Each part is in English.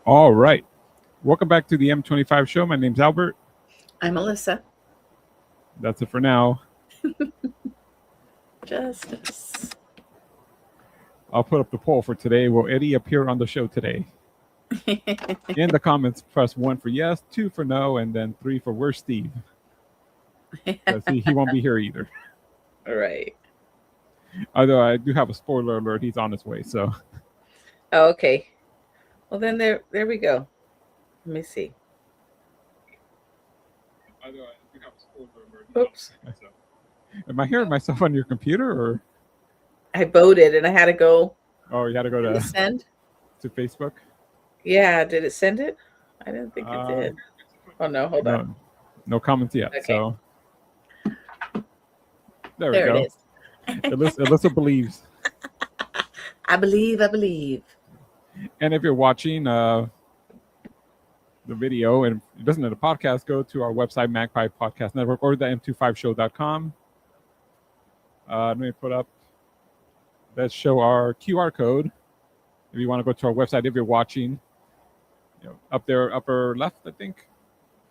All right. Welcome back to the M25 Show. My name's Albert. I'm Melissa. That's it for now. Justice. I'll put up the poll for today. Will Eddie appear on the show today? In the comments, press 1 for yes, 2 for no, and then 3 for where's Steve? He won't be here either. All right. Although I do have a spoiler alert. He's on his way, so. Oh, okay. Well, then there we go. Let me see. Although I do have a spoiler alert. Oops. Am I hearing myself on your computer, or? I voted and I had to go. Oh, you had to go to send to Facebook? Yeah, did it send it? I didn't think it did. Oh no, hold on. No comments yet. Okay. So there we go. It is. Alyssa believes. I believe. And if you're watching the video and listen to the podcast, go to our website, Magpie Podcast Network, or the M25Show.com. Let me put up. Let's show our QR code. If you want to go to our website, if you're watching, up there, upper left, I think.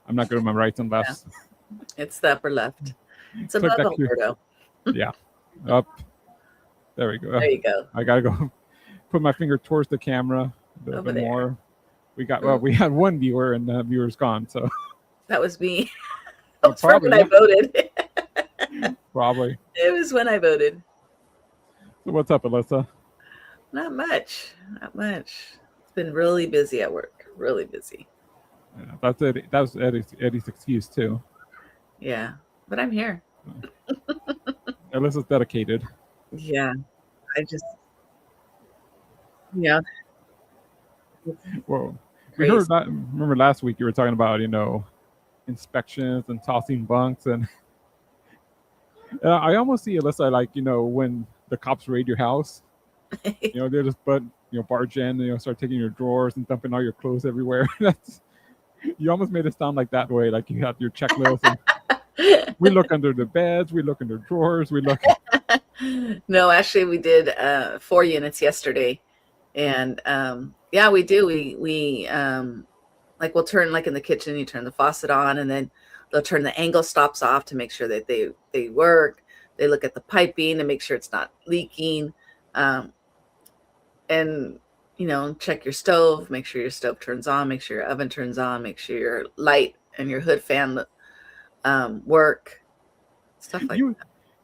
I'm not good with my rights and lefts. Yeah. It's the upper left. It's above Alberto. Yeah, up. There we go. There you go. I gotta go. Put my finger towards the camera a little bit more. We had one viewer and the viewer's gone. So that was me. That was when I voted. Probably. It was when I voted. So what's up, Alyssa? Not much. It's been really busy at work. Really busy. Yeah, that's it. That was Eddie's excuse too. Yeah, but I'm here. Alyssa's dedicated. Yeah, Well, we heard that. Remember last week you were talking about inspections and tossing bunks, and I almost see Alyssa like when the cops raid your house. They're just barge in, start taking your drawers and dumping all your clothes everywhere. You almost made it sound like that way, like you had your checklist. And we look under the beds, we look under drawers, we look. No, actually, we did 4 units yesterday, and yeah, we do. We we'll turn in the kitchen. You turn the faucet on, and then they'll turn the angle stops off to make sure that they work. They look at the piping to make sure it's not leaking, and check your stove. Make sure your stove turns on. Make sure your oven turns on. Make sure your light and your hood fan work. Stuff like that.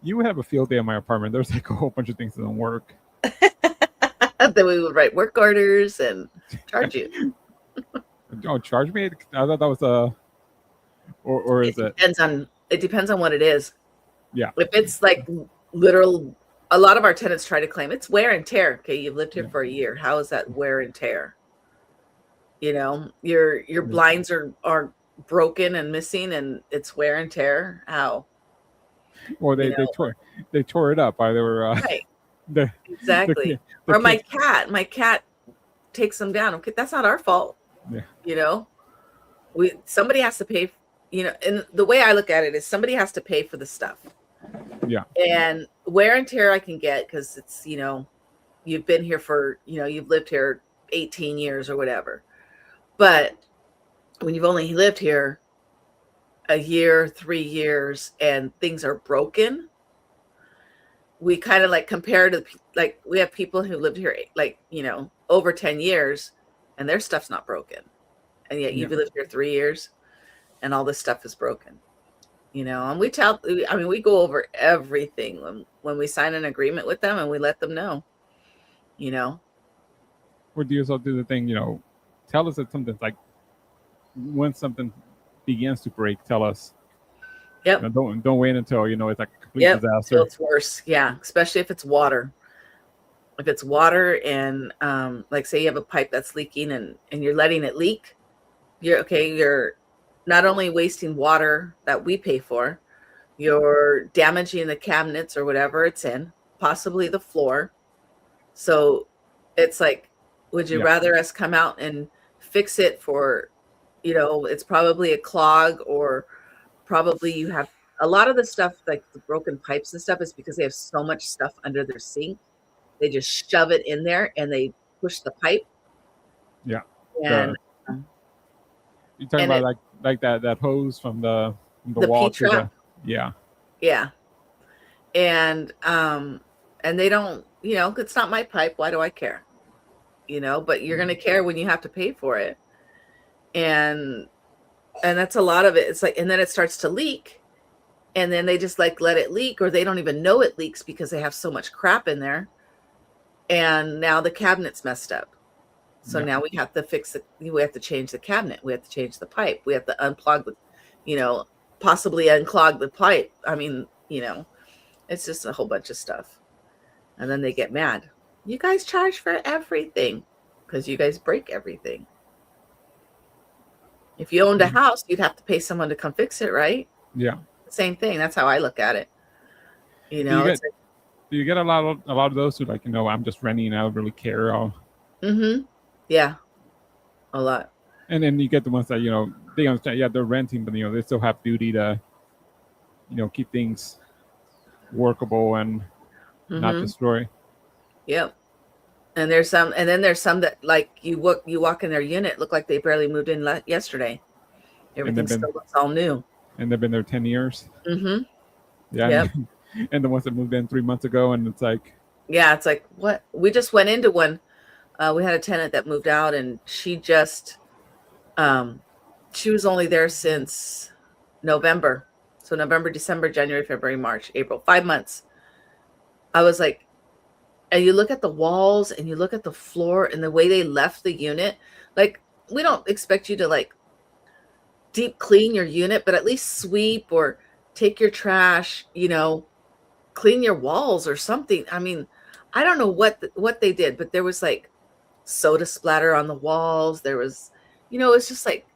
You would have a field day in my apartment. There's like a whole bunch of things that don't work. Then we would write work orders and charge you. Oh, charge me? I thought that was or is it? It depends on what it is. Yeah. If it's like literal, a lot of our tenants try to claim it's wear and tear. Okay, you've lived here for a year. How is that wear and tear? Your blinds are broken and missing, and it's wear and tear. How? Well, they tore it up. They were right. Exactly. Or my cat takes them down. Okay, that's not our fault. Yeah. Somebody has to pay and the way I look at it is somebody has to pay for the stuff. Yeah. And wear and tear I can get because it's, you've been here for, you've lived here 18 years or whatever. But when you've only lived here a year, 3 years, and things are broken, we kind of like compare to, like, we have people who lived here, like, over 10 years and their stuff's not broken. And yet you've lived here 3 years and all this stuff is broken. And we go over everything when we sign an agreement with them, and we let them know, Or do you also do the thing, tell us that something's like, when something begins to break, tell us. Yep. Don't wait until, it's like a complete disaster. It's worse. Yeah. Especially if it's water. If it's water and, like, say you have a pipe that's leaking and you're letting it leak, you're not only wasting water that we pay for, you're damaging the cabinets or whatever it's in, possibly the floor. So it's like, would you rather us come out and fix it for, it's probably a clog, or probably you have a lot of the stuff, like the broken pipes and stuff, is because they have so much stuff under their sink. They just shove it in there and they push the pipe. Yeah. And you're talking about like that hose from the wall to the, yeah. And they don't, it's not my pipe. Why do I care? But you're going to care when you have to pay for it. And that's a lot of it. It's like, and then it starts to leak, and then they just like let it leak, or they don't even know it leaks because they have so much crap in there. And now the cabinet's messed up. So now we have to fix it. We have to change the cabinet. We have to change the pipe. We have to unplug the, possibly unclog the pipe. I mean, it's just a whole bunch of stuff. And then they get mad. You guys charge for everything because you guys break everything. If you owned a house, you'd have to pay someone to come fix it, right? Yeah. Same thing. That's how I look at it. Do you get a lot of those who, like, I'm just renting, I don't really care? Yeah, a lot. And then you get the ones that, they understand, they're renting, but, they still have duty to, keep things workable and not destroy. Yep. And there's some that, like, you walk in their unit, look like they barely moved in yesterday. Everything still looks all new. And they've been there 10 years. Mm-hmm. Yeah. Yep. And the ones that moved in 3 months ago, and it's like, it's like, what? We just went into one. We had a tenant that moved out, and she just, she was only there since November. So November, December, January, February, March, April, 5 months. I was like, and you look at the walls and you look at the floor and the way they left the unit. Like, we don't expect you to like deep clean your unit, but at least sweep or take your trash, clean your walls or something. I mean, I don't know what they did, but there was like soda splatter on the walls. There was, it's just like,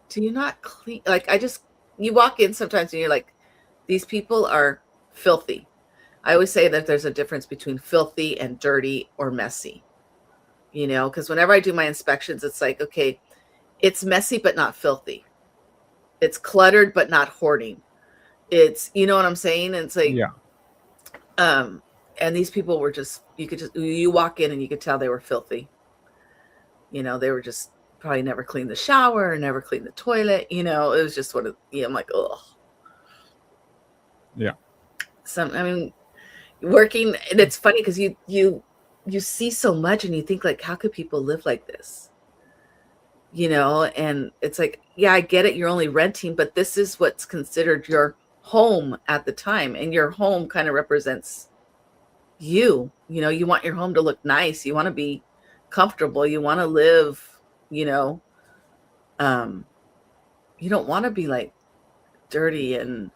do you not clean? Like, you walk in sometimes and you're like, these people are filthy. I always say that there's a difference between filthy and dirty or messy, because whenever I do my inspections, it's like, okay, it's messy, but not filthy. It's cluttered, but not hoarding. It's, you know what I'm saying? And it's like, and these people were just, you walk in and you could tell they were filthy. They were just probably never cleaned the shower, never cleaned the toilet. It was just what I'm like, ugh. Yeah. Working, and it's funny because you see so much and you think like, how could people live like this? And it's like, I get it. You're only renting, but this is what's considered your home at the time. And your home kind of represents you. You want your home to look nice. You want to be comfortable. You want to live, you don't want to be like dirty and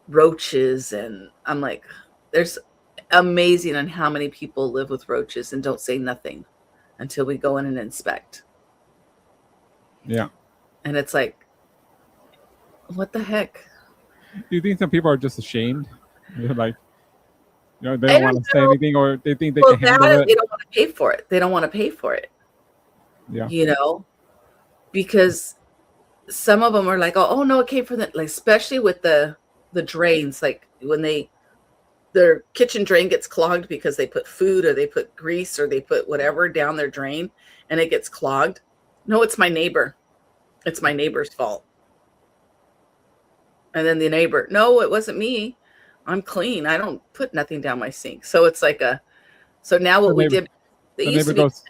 roaches. And I'm like, there's amazing on how many people live with roaches and don't say nothing until we go in and inspect. Yeah. And it's like, what the heck? Do you think some people are just ashamed? They're like, they don't want to say anything, or they think they can handle it? They don't want to pay for it. Yeah. Because some of them are like, oh no, it came from the, like, especially with the drains, like when their kitchen drain gets clogged because they put food or they put grease or they put whatever down their drain and it gets clogged. No, it's my neighbor. It's my neighbor's fault. And then the neighbor, no, it wasn't me. I'm clean. I don't put nothing down my sink. So it's like so now what we did, they the used neighbor to be goes,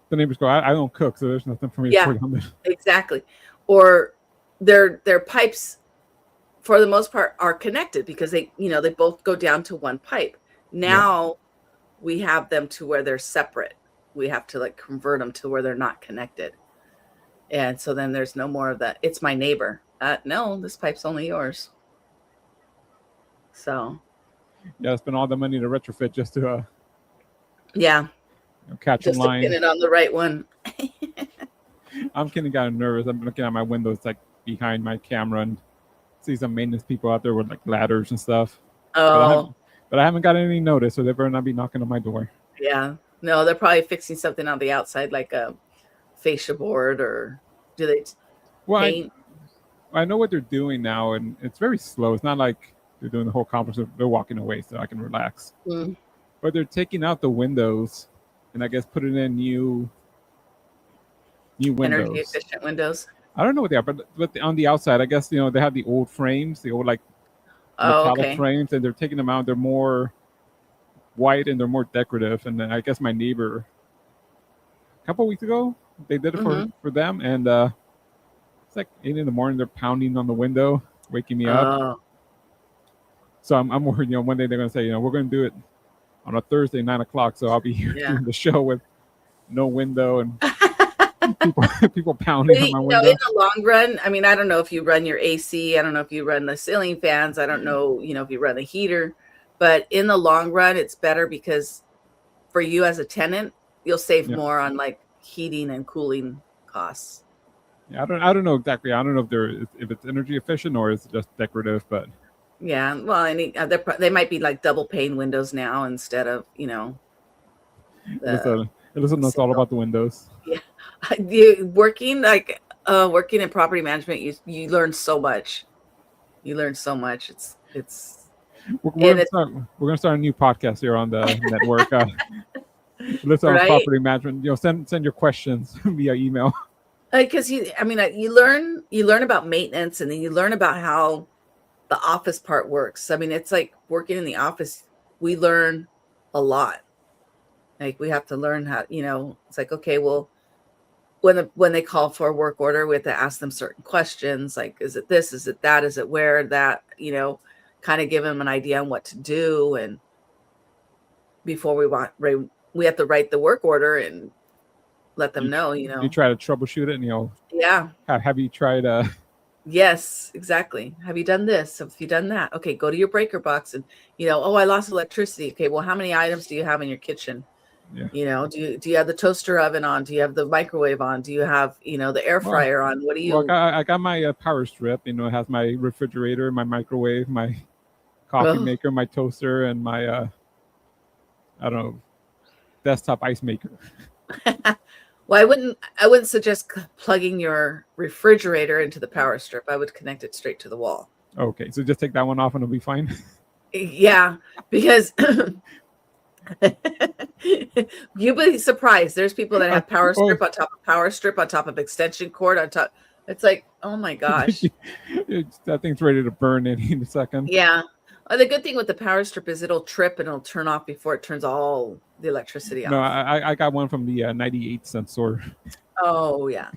the neighbors go, I don't cook, so there's nothing for me to put on there. Exactly. Or their pipes, for the most part, are connected because they both go down to one pipe. Now we have them to where they're separate. We have to like convert them to where they're not connected. And so then there's no more of that. It's my neighbor. No, this pipe's only yours. So. Yeah, spend all the money to retrofit just to catch just in line. To pin it on the right one. I'm getting kind of nervous. I'm looking at my windows like behind my camera and see some maintenance people out there with like ladders and stuff. Oh. But I haven't got any notice, so they better not be knocking on my door. Yeah. No, they're probably fixing something on the outside, like a fascia board, or do they paint? I know what they're doing now, and it's very slow. It's not like they're doing the whole complex. They're walking away so I can relax. Mm. But they're taking out the windows and I guess putting in new windows. Energy efficient windows. I don't know what they are, but on the outside, I guess, they have the old frames, the old like metallic frames, and they're taking them out. They're more white and they're more decorative. And then I guess my neighbor, a couple of weeks ago, they did it for them, and it's like 8 a.m. They're pounding on the window, waking me up. So I'm worried. One day they're gonna say, we're gonna do it on a Thursday, 9:00. So I'll be here doing the show with no window and people pounding on my window. In the long run, I mean, I don't know if you run your AC. I don't know if you run the ceiling fans. I don't know, if you run the heater. But in the long run, it's better because for you as a tenant, you'll save more on like heating and cooling costs. Yeah, I don't know exactly. I don't know if it's energy efficient or it's just decorative, but yeah. Well, they might be like double pane windows now instead of Listen, that's all about the windows. Yeah, working in property management, you learn so much. You learn so much. It's. We're gonna start a new podcast here on the network. Listen, on property management. Send your questions via email. Because you learn about maintenance, and then you learn about how the office part works. I mean, it's like working in the office. We learn a lot. Like we have to learn how. It's like, okay, well, when they call for a work order, we have to ask them certain questions. Like, is it this? Is it that? Is it where that? Kind of give them an idea on what to do, and before we have to write the work order and let them know. You try to troubleshoot it, and yeah. Have you tried? Yes, exactly. Have you done this? Have you done that? Okay, go to your breaker box and I lost electricity. Okay, well, how many items do you have in your kitchen? Yeah. Do you have the toaster oven on? Do you have the microwave on? Do you have the air fryer on? What do you? Well, I got my power strip. It has my refrigerator, my microwave, my coffee maker, my toaster, and my I don't know, desktop ice maker. Well, I wouldn't suggest plugging your refrigerator into the power strip. I would connect it straight to the wall. Okay, so just take that one off and it'll be fine. Yeah, because you'll be surprised. There's people that have power strip on top of power strip on top of extension cord on top. It's like, oh my gosh. That thing's ready to burn in a second. Yeah. The good thing with the power strip is it'll trip and it'll turn off before it turns all the electricity off. No, I got one from the 98 cent store. Oh yeah.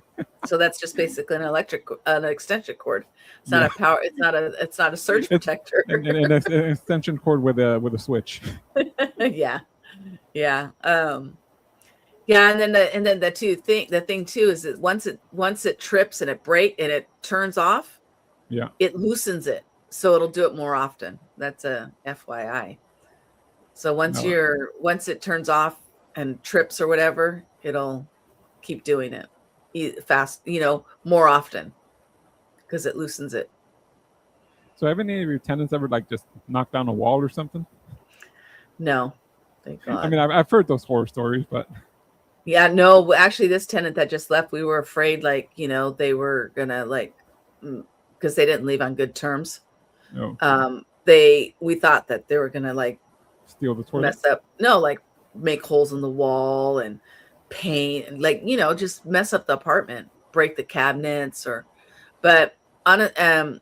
So that's just basically an extension cord. It's not a power. It's not a surge protector. An extension cord with a switch. Yeah. Yeah. Yeah, and then the thing too is that once it trips and it turns off, it loosens it, so it'll do it more often. That's a FYI. So once it turns off and trips or whatever, it'll keep doing it fast, more often because it loosens it. So have any of your tenants ever just knocked down a wall or something? No, thank God. I mean, I've heard those horror stories, but Yeah, no, actually this tenant that just left, we were afraid like, they were gonna like, because they didn't leave on good terms. No, We thought that they were gonna like steal the toilet. mess up, no, like make holes in the wall and paint and like, just mess up the apartment, break the cabinets but on a,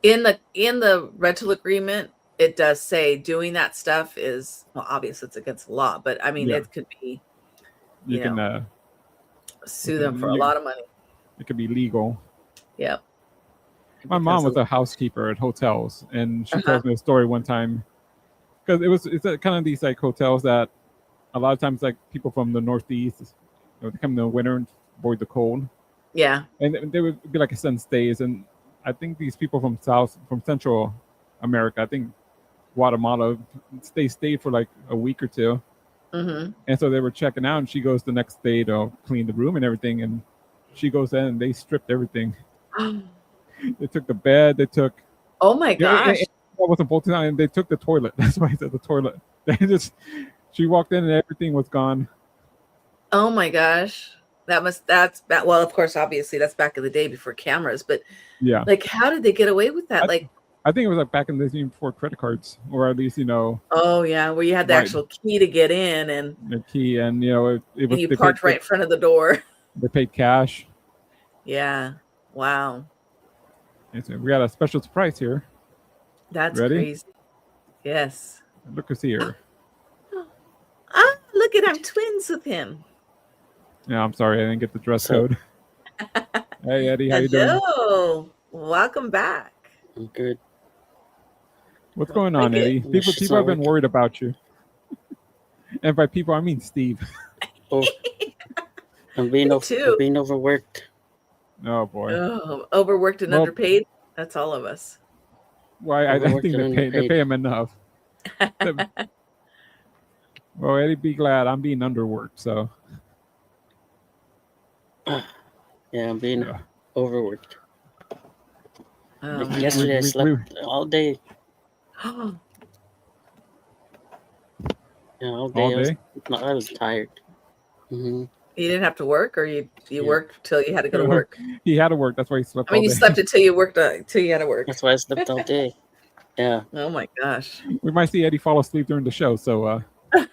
in the rental agreement, it does say doing that stuff is, well, obviously it's against the law, but I mean, Yeah. it could be, You can sue them for a lot of money. It could be legal. Yep. My mom was a housekeeper at hotels, and she tells me a story one time because it's kind of these like hotels that a lot of times like people from the Northeast, they come in the winter and avoid the cold. Yeah. And they would be like extended stays, and I think these people from Central America, I think Guatemala, they stayed for like a week or two. Mm-hmm. And so they were checking out, and she goes the next day to clean the room and everything, and she goes in and they stripped everything. They took the bed, they took, oh my gosh, it wasn't bolted on, and they took the toilet. That's why I said the toilet. She walked in and everything was gone. Oh my gosh. Well, of course, obviously that's back in the day before cameras, but yeah, like, how did they get away with that? I think it was like back in the day before credit cards, or at least, oh yeah, where you had the actual key to get in, and the key, and it was, you parked right in front of the door. They paid cash. Yeah. Wow. So we got a special surprise here. That's crazy. Yes. Look who's here. Look at, I'm twins with him. Yeah, I'm sorry I didn't get the dress code. Hey Eddie, how you doing? Hello. Welcome back. I'm good. What's going on, Eddie? People have been worried about you. And by people, I mean Steve. Oh, I'm being overworked. Oh boy. Oh, overworked and underpaid. That's all of us. Well, I think they pay him enough. Well, Eddie, be glad I'm being underworked. So. Yeah, I'm being overworked. Oh, yesterday I slept all day. Oh. Yeah, all day. I was tired. Mm-hmm. You didn't have to work, or you worked till you had to go to work? He had to work. That's why he slept. You slept until you worked till you had to work. That's why I slept all day. Yeah. Oh my gosh. We might see Eddie fall asleep during the show. So if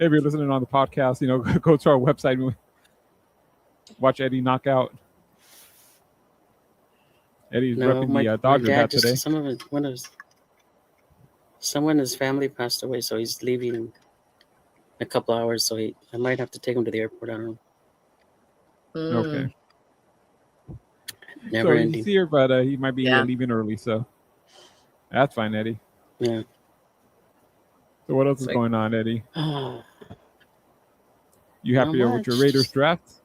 you're listening on the podcast, go to our website and watch Eddie knock out. Eddie's repping the Dodger hat today. Someone in his family passed away, so he's leaving in a couple hours. So I might have to take him to the airport. I don't know. Okay. Never ending. He's here, but he might be leaving early. So that's fine, Eddie. Yeah. So what else is going on, Eddie? You happy with your Raiders draft?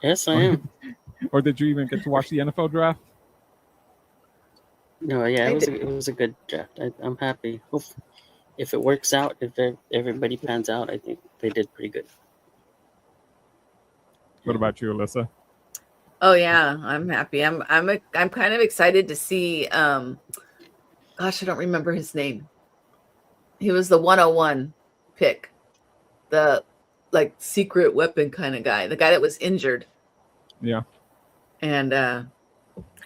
Yes, I am. Or did you even get to watch the NFL draft? No, yeah, it was a good draft. I'm happy. If it works out, if everybody pans out, I think they did pretty good. What about you, Alyssa? Oh yeah, I'm happy. I'm kind of excited to see. Gosh, I don't remember his name. He was the 101 pick, the like secret weapon kind of guy, the guy that was injured. Yeah. And I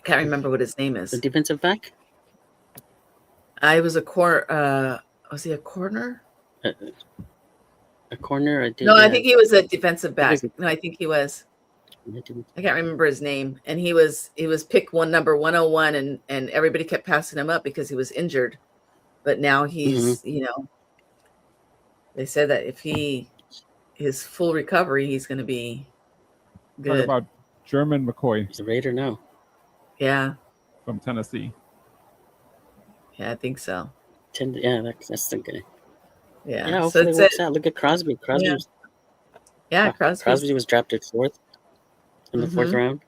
can't remember what his name is. The defensive back? I was a corner. Was he a corner? A corner? I think he was a defensive back. No, I think he was. I can't remember his name. And he was pick number 101, and everybody kept passing him up because he was injured. But now he's, they said that if his full recovery, he's going to be good. What about German McCoy? He's a Raider now. Yeah. From Tennessee. Yeah, I think so. Yeah, that's the guy. Yeah. Yeah, hopefully it works out. Look at Crosby. Crosby was drafted 4th in the 4th round.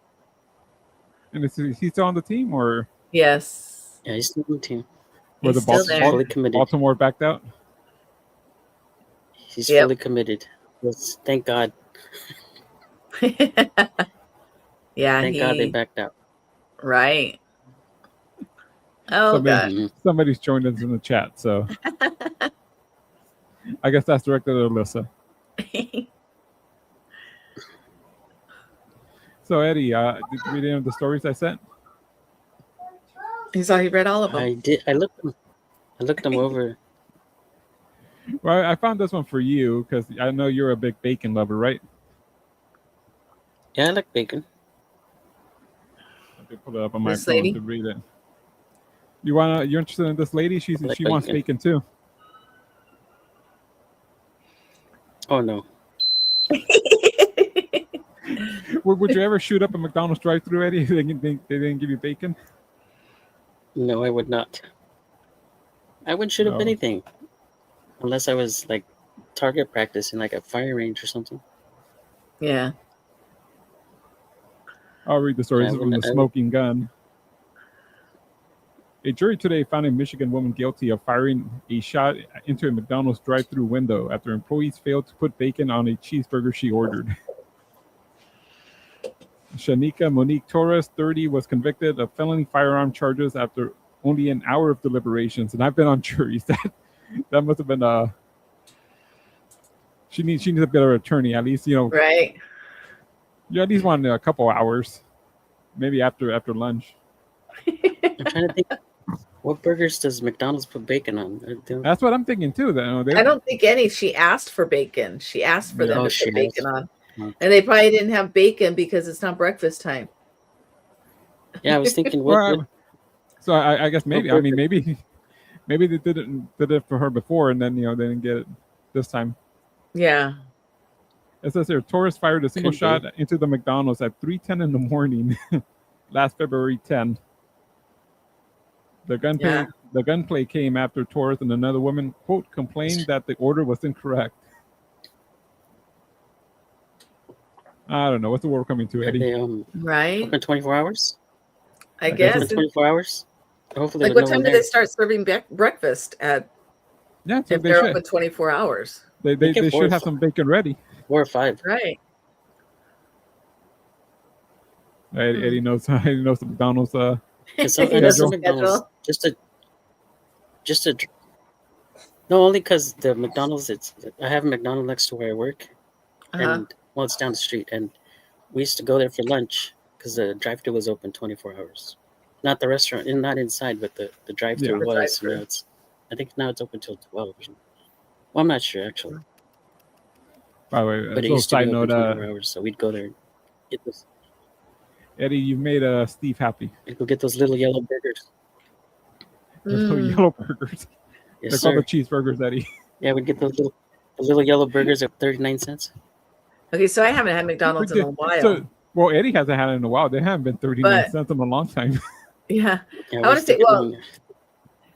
And is he still on the team, or? Yes. Yeah, he's still on the team. Were the Baltimore backed out? He's fully committed. Yes, thank God. Yeah. Thank God they backed out. Right. Oh, God. Somebody's joined us in the chat, so. I guess that's directed at Alyssa. So Eddie, did you read any of the stories I sent? He read all of them. I did. I looked them over. Well, I found this one for you because I know you're a big bacon lover, right? Yeah, I like bacon. I can pull it up on my This phone lady? to read it. You're interested in this lady? She Like wants bacon too. Oh no. Would you ever shoot up a McDonald's drive-thru, Eddie? They didn't give you bacon? No, I would not. I wouldn't shoot up No. anything unless I was like target practice in like a fire range or something. Yeah. I'll read the story. Yeah, This is from the smoking gun. A jury today found a Michigan woman guilty of firing a shot into a McDonald's drive-thru window after employees failed to put bacon on a cheeseburger she ordered. Shanika Monique Torres, 30, was convicted of felony firearm charges after only an hour of deliberations. And I've been on juries. That must have been she needs a better attorney, at least, Right. You at least want a couple hours, maybe after lunch. I'm trying to think. What burgers does McDonald's put bacon on? That's what I'm thinking too. I don't think any. She asked for bacon. She asked for them to put bacon on. Okay. And they probably didn't have bacon because it's not breakfast time. Yeah, I was thinking. So I guess maybe. I mean, maybe they did it for her before, and then they didn't get it this time. Yeah. It says here, Torres fired a single shot into the McDonald's at 3:10 in the morning, last February 10. The gunplay came after Torres and another woman, quote, complained that the order was incorrect. I don't know. What's the world coming to, Eddie? They, right. Open 24 hours? I guess. 24 hours? Hopefully like what time do they start serving breakfast at? Yeah, so if they're open 24 hours. They should have some bacon ready. 4 or 5. Right. Eddie knows the McDonald's McDonald's just to no, only because the McDonald's I have a McDonald's next to where I work, and it's down the street, and we used to go there for lunch because the drive-thru was open 24 hours. Not the restaurant, and not inside, but the drive-thru was. Drive-thru. I think now it's open till 12. Well, I'm not sure actually. By the way, but it used to be open 24 hours, so we'd go there and get this. Eddie, you made Steve happy. You go get those little yellow burgers. Those little yellow burgers. Yes, They're called the cheeseburgers, Eddie. Yeah, we'd get those little yellow burgers at 39 cents. Okay, so I haven't had McDonald's in a while. Well, Eddie hasn't had it in a while. They haven't been 39 cents in a long time. Yeah. I want to say,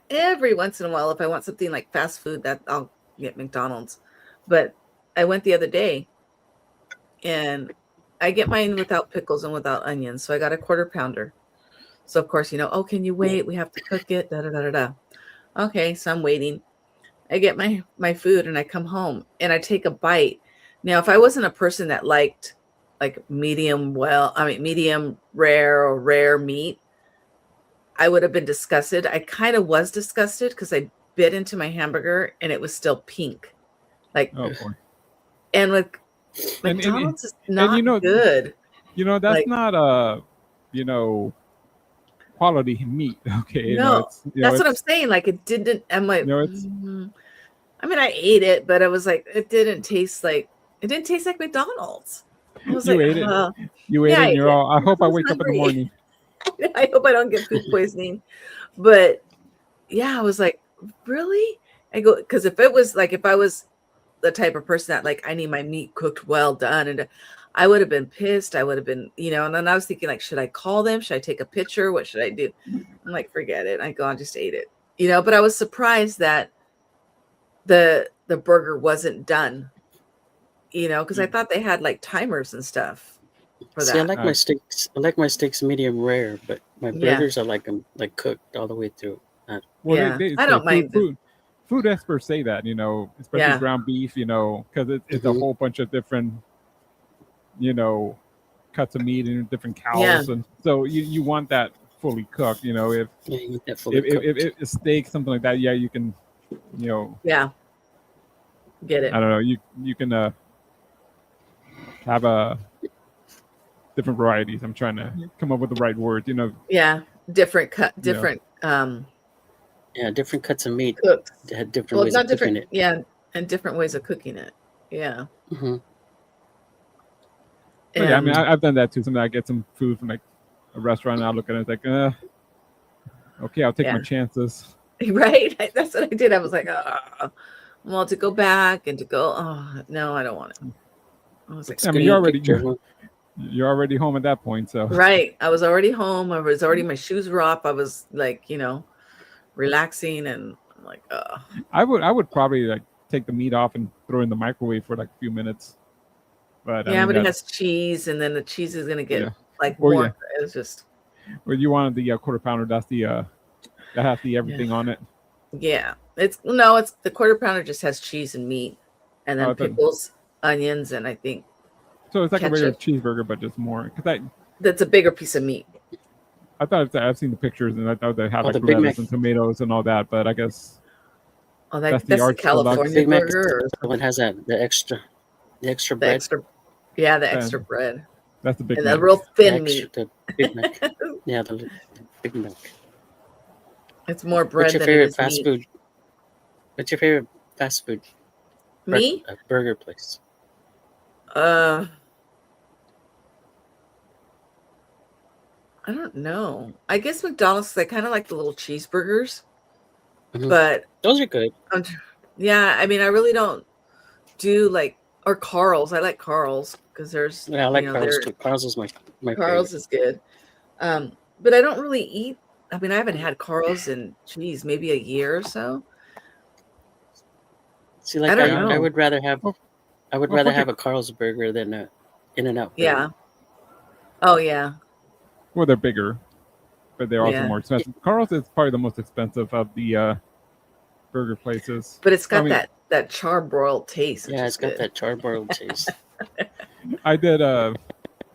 every once in a while, if I want something like fast food, that I'll get McDonald's. But I went the other day, and I get mine without pickles and without onions. So I got a 1/4 pounder. So of course, can you wait? We have to cook it. Da da da da da. Okay, so I'm waiting. I get my food and I come home and I take a bite. Now, if I wasn't a person that liked like medium rare or rare meat, I would have been disgusted. I kind of was disgusted because I bit into my hamburger and it was still pink. Like, oh boy. And like McDonald's is not good. That's not quality meat. Okay. No, that's what I'm saying. Like it didn't. I'm like, I mean, I ate it, but I was like, it didn't taste like McDonald's. I was you ate it. You ate it. And you're all. I hope I wake up in the morning. I hope I don't get food poisoning. But yeah, I was like, really? I go because if I was the type of person that like I need my meat cooked well done, and I would have been pissed. I would have been, and then I was thinking like, should I call them? Should I take a picture? What should I do? I'm like, forget it. I just ate it, but I was surprised that the burger wasn't done, because I thought they had like timers and stuff for that. See, I like my steaks. I like my steaks medium rare, but my burgers I like them like cooked all the way through. I don't mind. Food experts say that, especially ground beef, because it's a whole bunch of different, cuts of meat and different cows, and so you want that fully cooked. You want that fully cooked. If steak, something like that, you can, Yeah. Get it? I don't know. You can have a different varieties. I'm trying to come up with the right word. Yeah, different different different cuts of meat. cooks. They had different ways of cooking it. Yeah, and different ways of cooking it. Yeah. Mm-hmm. But yeah, I mean, I've done that too. Sometimes I get some food from like a restaurant, and I look at it, it's like, okay, I'll take my chances. Right? That's what I did. I was like, well, to go back and to go, no, I don't want it. I was like, I mean, you're already home at that point, so. Right. I was already home. I was already, my shoes were off. I was like, relaxing, and I'm like, I would probably like take the meat off and throw it in the microwave for like a few minutes. But yeah, but it has cheese, and then the cheese is gonna get like more. It was just. Well, you wanted the quarter pounder. That's the that has the everything on it. Yeah, it's the quarter pounder just has cheese and meat, and then pickles, onions, and I think. So it's like a regular cheeseburger, but just more. That's a bigger piece of meat. I thought I've seen the pictures, and I thought they had like lettuce and tomatoes and all that, but I guess. Oh, that's the California burger. The one has the extra bread. The extra bread. That's the big. And the real thin meat. The Big Mac. Yeah, the Big Mac. It's more bread. What's your favorite fast food? What's your favorite fast food? Me? A burger place. I don't know. I guess McDonald's. I kind of like the little cheeseburgers, but those are good. Yeah, I mean, I really don't do like Carl's. I like Carl's because there's. Yeah, I like Carl's too. Carl's is my Carl's favorite. is good, but I don't really eat. I mean, I haven't had Carl's in maybe a year or so. See, like I would rather have. I would rather have a Carl's burger than a In-N-Out burger. Yeah. Oh yeah. Well, they're bigger, but they're also more expensive. Carl's is probably the most expensive of the burger places. But it's got that charbroiled taste. Yeah, it's got that charbroiled taste. I did. I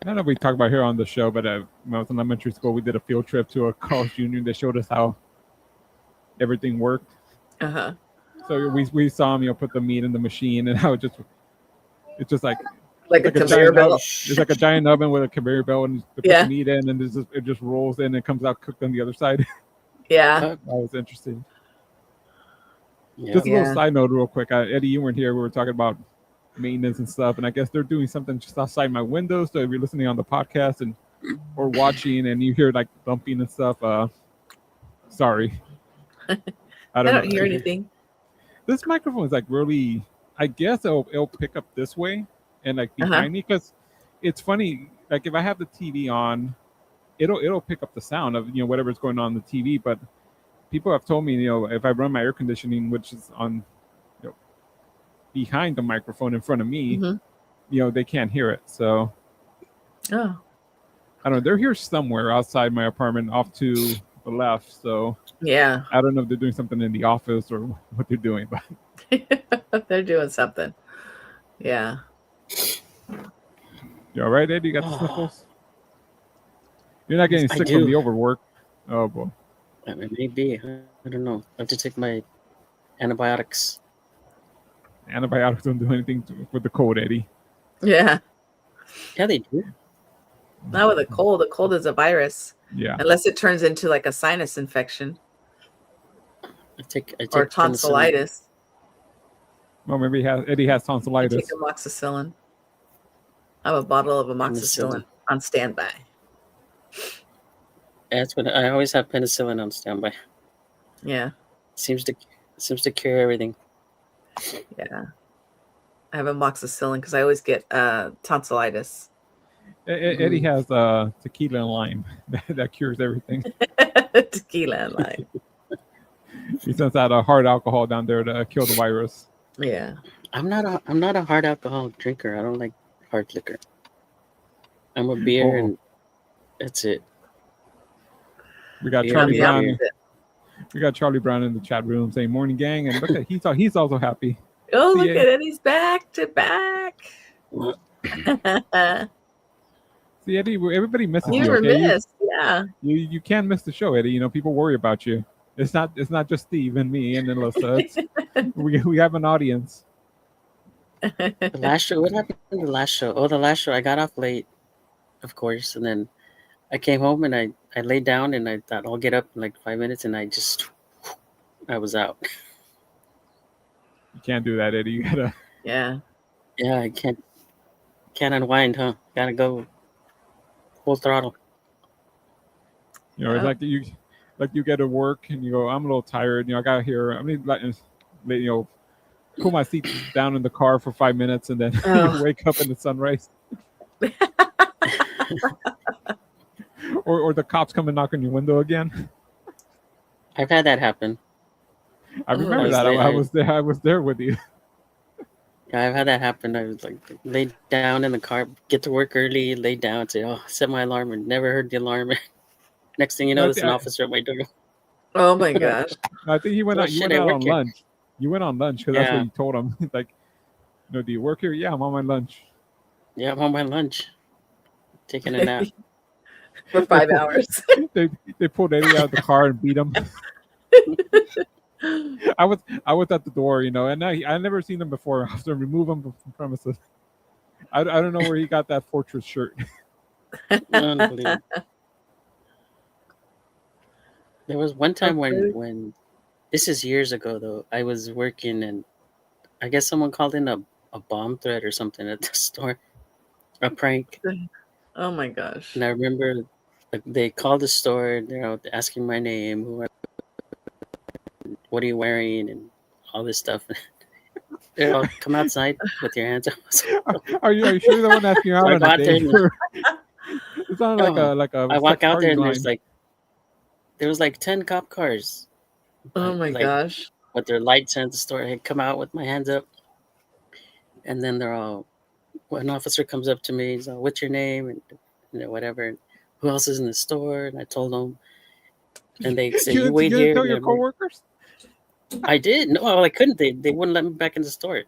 don't know if we talked about here on the show, but when I was in elementary school, we did a field trip to a Carl's Jr. They showed us how everything worked. So we saw them, put the meat in the machine, and how it's just like a conveyor belt. It's like a giant oven with a conveyor belt, and they put the meat in, and it just rolls in and comes out cooked on the other side. Yeah, that was interesting. Yeah. Just a little side note, real quick. Eddie, you weren't here. We were talking about maintenance and stuff, and I guess they're doing something just outside my window. So if you're listening on the podcast or watching, and you hear like bumping and stuff, sorry. I don't hear anything. This microphone is like really. I guess it'll pick up this way and like behind me, because it's funny. Like if I have the TV on, it'll pick up the sound of whatever's going on the TV. But people have told me if I run my air conditioning, which is on behind the microphone in front of me, they can't hear it. So I don't know. They're here somewhere outside my apartment, off to the left. So yeah, I don't know if they're doing something in the office or what they're doing, but. They're doing something. Yeah. You all right, Ed? You got the sniffles? You're not getting sick from the overwork. Oh, boy. It may be. I don't know. I have to take my antibiotics. Antibiotics don't do anything with the cold, Eddie. Yeah. Yeah, they do. Not with a cold. The cold is a virus. Yeah. Unless it turns into like a sinus infection. I take or tonsillitis. Well, maybe Eddie has tonsillitis. I take amoxicillin. I have a bottle of amoxicillin on standby. That's what I always have, penicillin on standby. Yeah. Seems to cure everything. Yeah. I have amoxicillin because I always get tonsillitis. Eddie has tequila and lime. That cures everything. Tequila and lime. He sends out a hard alcohol down there to kill the virus. Yeah. I'm not a hard alcohol drinker. I don't like hard liquor. I'm a beer and that's it. We got Charlie Brown. We got Charlie Brown in the chat room saying "Morning, gang," and look at he's also happy. Oh, look at it! He's back to back. See, Eddie, everybody misses you. You were missed, yeah. You can't miss the show, Eddie. People worry about you. It's not just Steve and me and Alyssa. We have an audience. The last show. What happened to the last show? Oh, the last show. I got off late, of course, and then I came home and I laid down and I thought I'll get up in like 5 minutes, and I was out. You can't do that, Eddie. You gotta. Yeah. Yeah, I can't unwind, huh? Gotta go full throttle. You know, it's like you get to work and you go, I'm a little tired. You know, I got here. I mean, like, you know, pull my seat down in the car for 5 minutes and then you wake up in the sunrise. or the cops come and knock on your window again. I've had that happen. I remember that. I was there with you. Yeah, I've had that happen. I was like laid down in the car, get to work early, laid down, say, "Oh, set my alarm," and never heard the alarm. Next thing you know, there's an officer at my door. Oh my gosh! I think he went out. You went out on lunch. You went on lunch because that's what you told him. Like, you know, do you work here? Yeah, I'm on my lunch. Yeah, I'm on my lunch, taking a nap for 5 hours. They pulled Eddie out of the car and beat him. I was at the door, you know, and I never seen him before. I have to remove him from premises. I don't know where he got that Fortress shirt. Unbelievable. There was one time when this is years ago though. I was working and I guess someone called in a bomb threat or something at the store, a prank. Oh my gosh! And I remember they called the store. They're asking my name, what are you wearing, and all this stuff. They're all, come outside with your hands up. Are you sure they won't ask you out on a date? It's not like a. I walk out there and there was like 10 cop cars. Oh my gosh! With their lights at the store, I come out with my hands up, and then they're all. One officer comes up to me. He's like, "What's your name?" And whatever. And who else is in the store? And I told them. And they said, "You wait here." Tell your coworkers? I did. No, well, I couldn't. They wouldn't let me back in the store.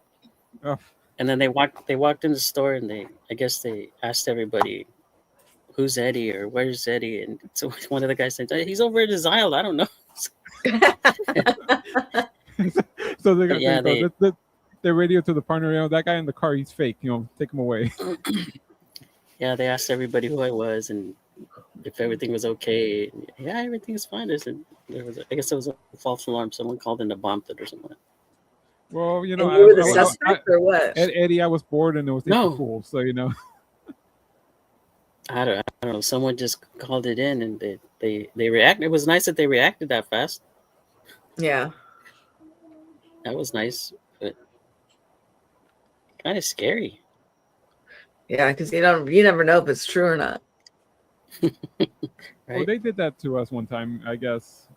Oh. And then they walked in the store and I guess they asked everybody, "Who's Eddie?" or "Where's Eddie?" And so one of the guys said, "He's over at his aisle. I don't know." So they radio to the partner. You know, that guy in the car, he's fake. You know, take him away. Yeah, they asked everybody who I was and if everything was okay. Yeah, everything is fine. I guess it was a false alarm. Someone called in a bomb threat or something. Well, you know, and you were the suspect or what? Eddie, I was bored and it was cool. So you know, I don't know. Someone just called it in and they reacted. It was nice that they reacted that fast. Yeah, that was nice, but kind of scary. Yeah, because you never know if it's true or not. Right? Well, they did that to us one time. I guess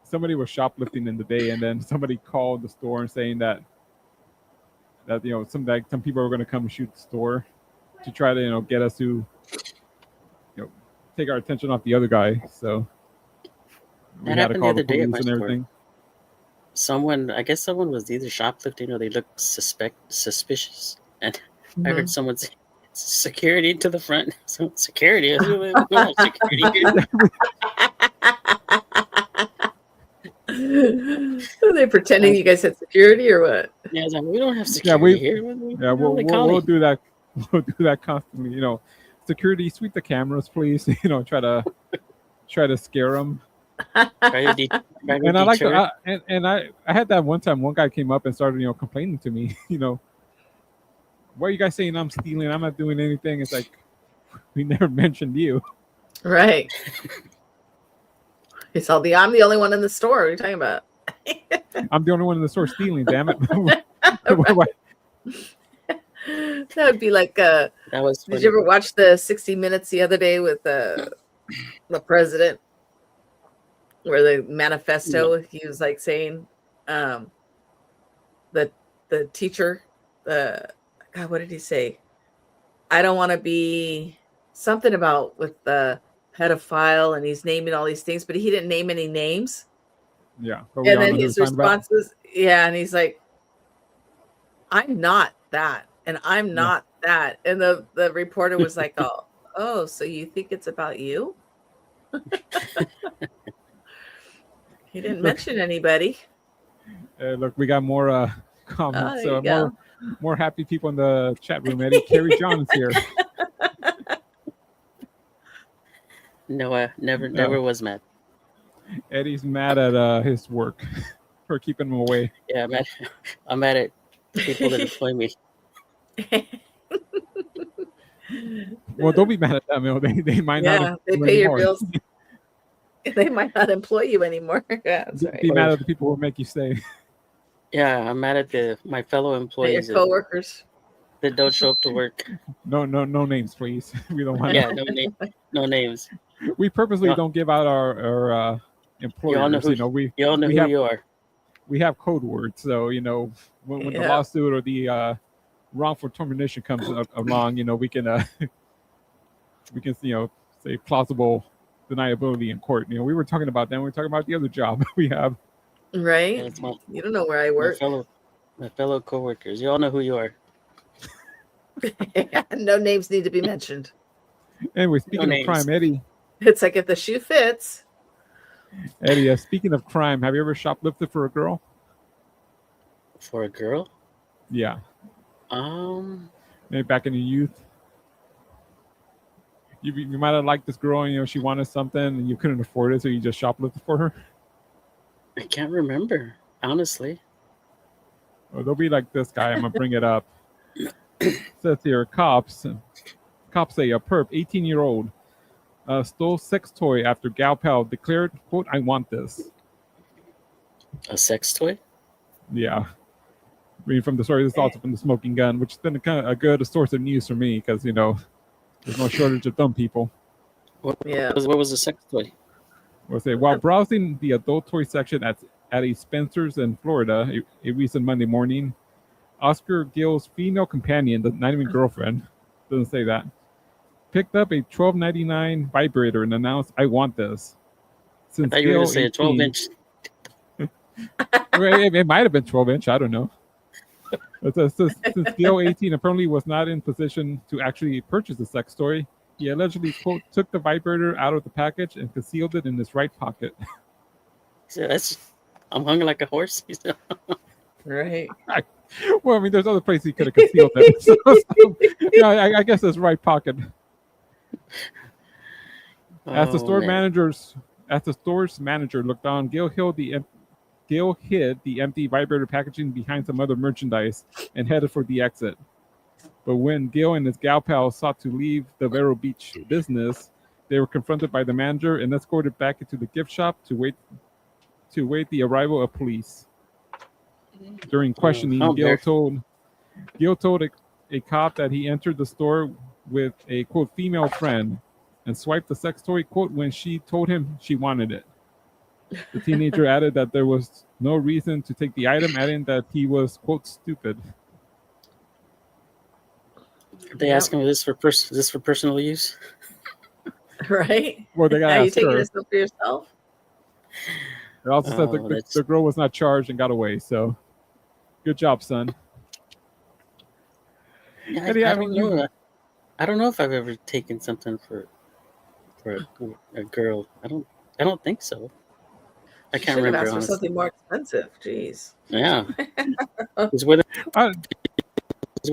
somebody was shoplifting in the day, and then somebody called the store and saying that you know some people were going to come and shoot the store to try to get us to take our attention off the other guy. So we had to call the police and everything. I guess someone was either shoplifting or they looked suspicious, and I heard someone say, "Security to the front." So security. Are they pretending you guys had security or what? Yeah, like, we don't have security here. We'll do that. We'll do that constantly. Security, sweep the cameras, please. Try to scare them. And I like that. And I had that one time. One guy came up and started complaining to me. Why are you guys saying I'm stealing? I'm not doing anything. It's like we never mentioned you. Right. It's all I'm the only one in the store. What are you talking about? I'm the only one in the store stealing, damn it. That would be like that was funny. Did you ever watch the 60 Minutes the other day with the president? Where the manifesto, he was like saying the teacher, God, what did he say? I don't want to be something about with the pedophile, and he's naming all these things, but he didn't name any names. Yeah. And then his response was, and he's like, I'm not that, and I'm not that. And the reporter was like, oh, so you think it's about you? He didn't mention anybody. Look, we got more comments. There you So go. more happy people in the chat room. Eddie, Carrie John is here. No, never was mad. Eddie's mad at his work for keeping him away. Yeah, I'm mad at people that employ me. Well, don't be mad at them. They might not. Yeah, they pay your bills. They might not employ you anymore. Yeah, that's right. Be mad at the people who make you stay. Yeah, I'm mad at my fellow employees. Your coworkers that don't show up to work. No names, please. We don't want. Yeah, no names. We purposely don't give out our employers. You all know who you are. We have code words, so when the lawsuit or the wrongful termination comes along, we can say plausible deniability in court. We were talking about that. We were talking about the other job we have. Right. You don't know where I work. My fellow coworkers. You all know who you are. No names need to be mentioned. Anyway, speaking of crime, Eddie. It's like if the shoe fits. Eddie, speaking of crime, have you ever shoplifted for a girl? For a girl? Yeah. Maybe back in your youth. You might have liked this girl and she wanted something and you couldn't afford it, so you just shoplifted for her. I can't remember, honestly. Well, they'll be like this guy. I'm gonna bring it up. It says here, cops say a perp, 18-year-old, stole sex toy after gal pal declared, quote, "I want this." A sex toy? Yeah. Reading from the story, this is also from the Smoking Gun, which has been a good source of news for me because there's no shortage of dumb people. What was the sex toy? We'll say, while browsing the adult toy section at a Spencer's in Florida a recent Monday morning, Oscar Gill's female companion, not even girlfriend, doesn't say that, picked up a $12.99 vibrator and announced, "I want this." Since I thought you were going to say a 12-inch. It might have been 12-inch. I don't know. Since Gil, 18, apparently was not in position to actually purchase the sex toy, he allegedly, quote, took the vibrator out of the package and concealed it in his right pocket. So I'm hungry like a horse. Right. Well, I mean, there's other places he could have concealed it. Yeah, I guess his right pocket. As the store's manager looked on, Gil hid the empty vibrator packaging behind some other merchandise and headed for the exit. But when Gil and his gal pal sought to leave the Vero Beach business, they were confronted by the manager and escorted back into the gift shop to wait the arrival of police. During questioning, Gil told a cop that he entered the store with a, quote, female friend and swiped the sex toy, quote, when she told him she wanted it. The teenager added that there was no reason to take the item, adding that he was, quote, stupid. They ask him, "Is this for personal use?" Right. Well, they got Are you ask taking her. this up for yourself? It also said the girl was not charged and got away. So, good job, son. Yeah, I don't know if I've ever taken something for a girl. I don't think so. I can't remember. Asked for something more expensive. Jeez. Yeah.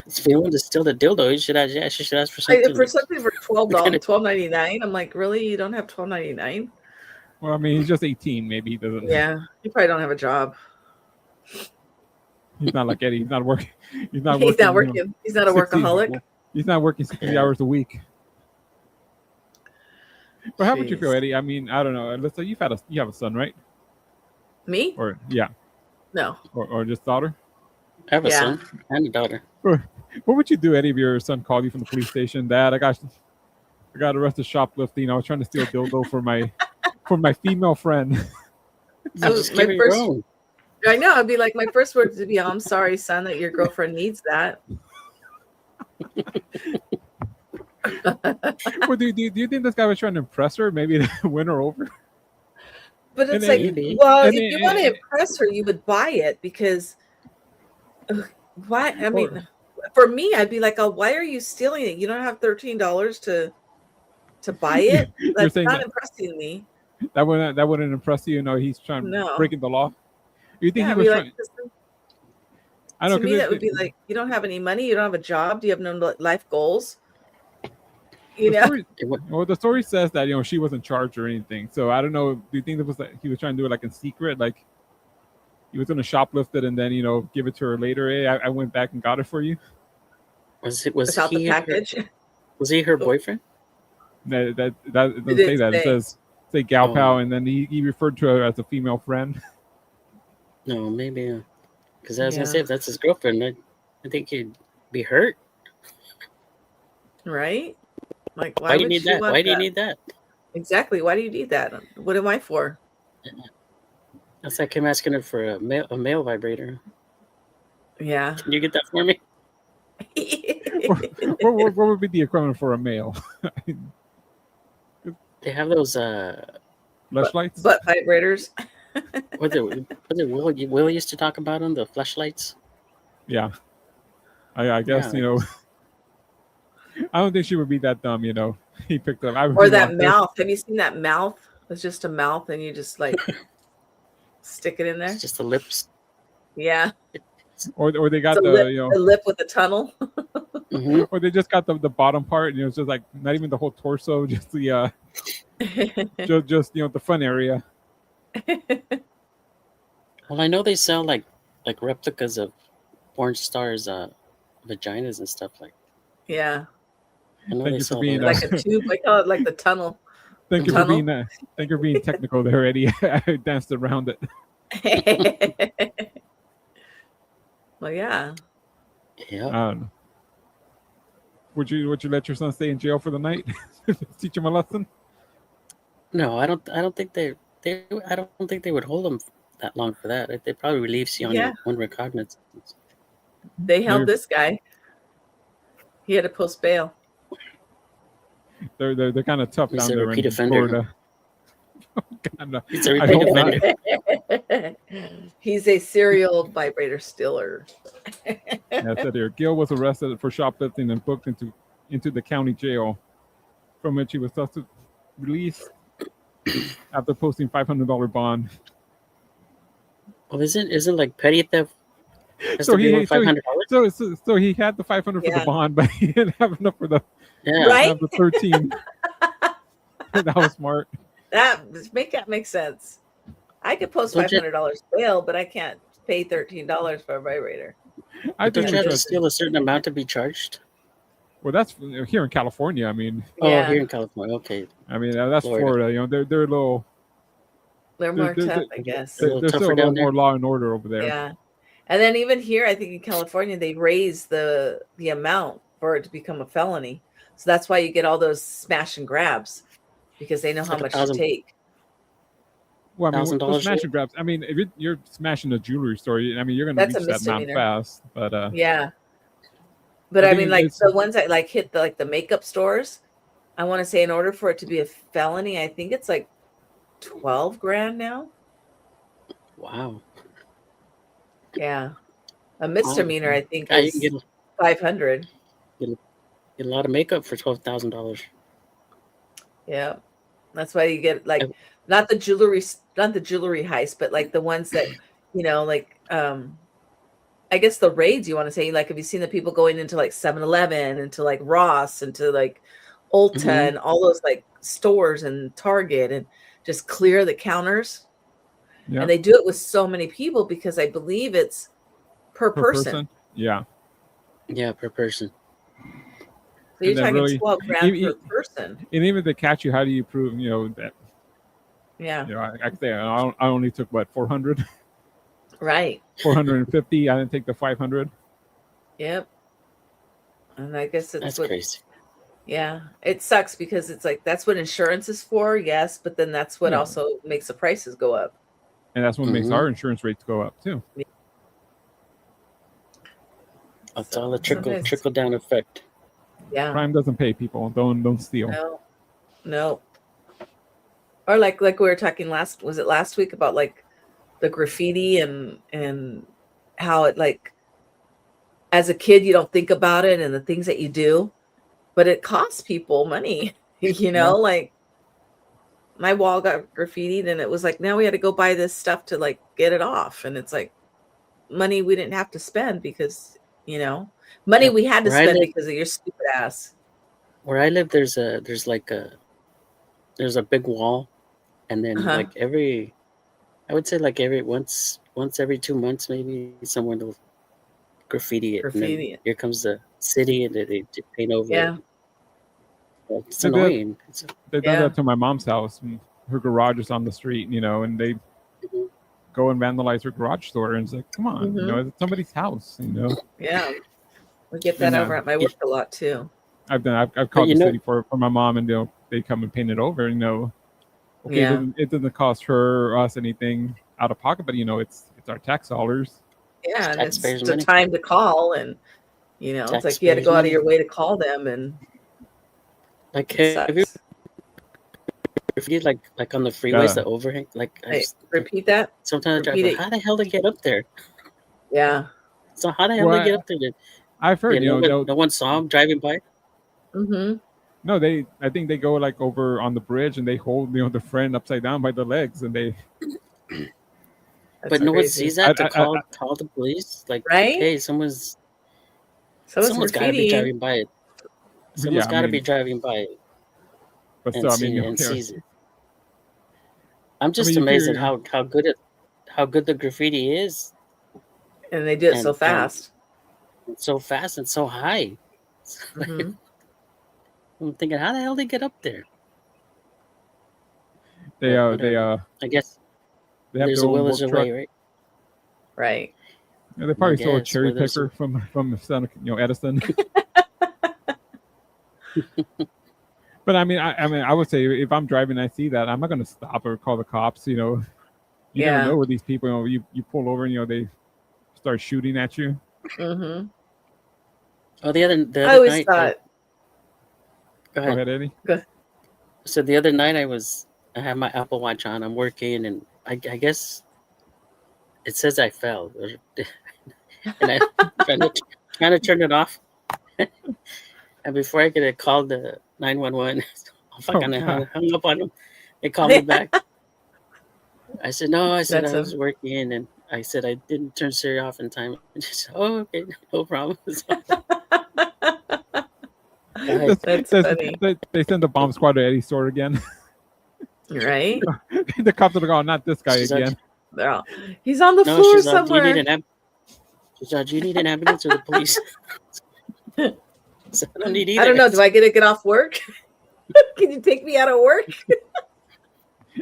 If you want to steal the dildo, you should ask. Yeah, she should ask for something. For something for $12.99. I'm like, really? You don't have $12.99? Well, I mean, he's just 18. Maybe he doesn't. Yeah, you probably don't have a job. He's not like Eddie. He's not working. He's not working. He's not a workaholic. He's not working 60 hours a week. But how would you feel, Eddie? I mean, I don't know. Let's say you have a son, right? Me? Or yeah. No. Or just daughter? I have a son and a daughter. What would you do, Eddie, if your son called you from the police station? Dad, I got arrested shoplifting. I was trying to steal a dildo for my female friend. I know. I'd be like, my first words would be, "I'm sorry, son, that your girlfriend needs that." Well, do you think this guy was trying to impress her, maybe to win her over? But it's if you want to impress her, you would buy it because why? I mean, for me, I'd be like, "Oh, why are you stealing it? You don't have $13 to buy it. That's not impressing me." That wouldn't impress you. No, he's breaking the law. You think he was trying? I know, to me that would be like, you don't have any money, you don't have a job, do you have no life goals? The story says that she wasn't charged or anything. So I don't know. Do you think that was that he was trying to do it like in secret, like he was going to shoplift it and then give it to her later? Hey, I went back and got it for you. Was without he the package? Was he her boyfriend? That doesn't say that. It says say gal pal, and then he referred to her as a female friend. No, maybe because I was gonna say if that's his girlfriend, I think he'd be hurt. Right? Like, why do you need that? Why do you need that? Exactly. Why do you need that? What am I for? That's like him asking her for a male vibrator. Yeah. Can you get that for me? what would be the equivalent for a male? They have those fleshlights, butt vibrators. Was it Will used to talk about them, the fleshlights? Yeah, I guess I don't think she would be that dumb. He picked up. Or that mouth. Have you seen that mouth? It's just a mouth, and you just like stick it in there. It's just the lips. Yeah. Or they got the lip with the tunnel. Mm-hmm. Or they just got the bottom part. It's just like not even the whole torso, just the just the fun area. Well, I know they sell like replicas of porn stars' vaginas and stuff like. Yeah. I know they sell like a tube. I call it like the tunnel. Thank you for being technical there, Eddie. I danced around it. Well, yeah. Yeah. Would you let your son stay in jail for the night? Teach him a lesson? No, I don't think they would hold him that long for that. They probably release you on one recognizance. They held this guy. He had to post bail. They're kind of tough down there in Florida. He's a repeat offender. He's a serial vibrator stealer. That's it here. Gil was arrested for shoplifting and booked into the county jail, from which he was released after posting $500 bond. Well, isn't like petty theft? So he had the $500 for the bond, but he didn't have enough for the right? the 13. That was smart. That makes sense. I could post $500 bail, but I can't pay $13 for a vibrator. Don't you have to steal a certain amount to be charged? Well, that's here in California. I mean, here in California, okay. I mean, that's Florida. They're a little. They're more tough, I guess. They're still a little more law and order over there. Yeah, and then even here, I think in California, they raise the amount for it to become a felony. So that's why you get all those smash and grabs, because they know how much to take. Well, I mean, with smash and grabs. I mean, if you're smashing a jewelry store, I mean, you're going to reach that amount fast. But yeah. But I mean, like the ones that like hit the makeup stores, I want to say in order for it to be a felony, I think it's like $12,000 now. Wow. Yeah. A misdemeanor, I think, is $500. Get a lot of makeup for $12,000. Yeah. That's why you get like not the jewelry heist, but like the ones that, like I guess the raids, you want to say, like, have you seen the people going into like 7-Eleven, into like Ross, into like Ulta, and all those like stores and Target, and just clear the counters? Yep. And they do it with so many people because I believe it's per person. Yeah. Yeah, per person. So you're talking $12,000 per person. And even if they catch you, how do you prove, that? Yeah. I say I only took 400. Right. 450. I didn't take the 500. Yep. And I guess that's crazy. Yeah, it sucks because it's like that's what insurance is for, yes, but then that's what also makes the prices go up. And that's what makes our insurance rates go up too. Yeah. It's all a trickle down effect. Yeah. Crime doesn't pay, people. Don't steal. No. Or like we were talking last week about like the graffiti and how it, like, as a kid you don't think about it and the things that you do, but it costs people money. Like my wall got graffitied and it was like, now we had to go buy this stuff to like get it off, and it's like, money we didn't have to spend because, money we had to spend because of your stupid ass. Where I live, there's a big wall, and then like I would say like once every 2 months, maybe someone will graffiti it. And then here comes the city, and they paint over it. It's annoying. They done that to my mom's house. Her garage is on the street, and they go and vandalize her garage door, and it's like, come on, it's somebody's house, Yeah, we get that over at my work a lot too. I've called the city for my mom, and they come and paint it over. Okay, it doesn't cost her or us anything out of pocket, but it's our tax dollars. Yeah, and it's the time to call, and it's like you had to go out of your way to call them, and like have you like on the freeways, the overhang, like repeat that. Sometimes I drive, how the hell to get up there? Yeah. So how the hell to get up there? I've heard no one saw him driving by. Mm-hmm. No, I think they go like over on the bridge and they hold the friend upside down by the legs, and they. But no one sees that to call the police. Like, right? Hey, someone's got to be driving by it. Someone's got to be driving by it. But still, and sees it. I'm just amazed at how good the graffiti is. And they do it so fast. So fast and so high. Mm-hmm. I'm thinking, how the hell they get up there? I guess there's a will, there's a way, right? Right. Yeah, they probably stole a cherry picker from Edison. But I would say if I'm driving and I see that, I'm not going to stop or call the cops. You never know where these people. You pull over and they start shooting at you. Mm-hmm. Oh, the other I always night. Thought. Go ahead, Eddie. Good. So the other night I had my Apple Watch on. I'm working, and I guess it says I fell, and I trying to turn it off. And before I could have called the 911, I hung up on them. They called me back. I said no. I was working, and I said I didn't turn Siri off in time. And she said, "Oh, okay, no problem." That's funny. They send the bomb squad to Eddie's store again. Right? The cops are like, "Oh, not this guy again." He's on the floor somewhere. Do you need an ambulance or the police? So I don't need either. I don't know. Do I get to get off work? Can you take me out of work?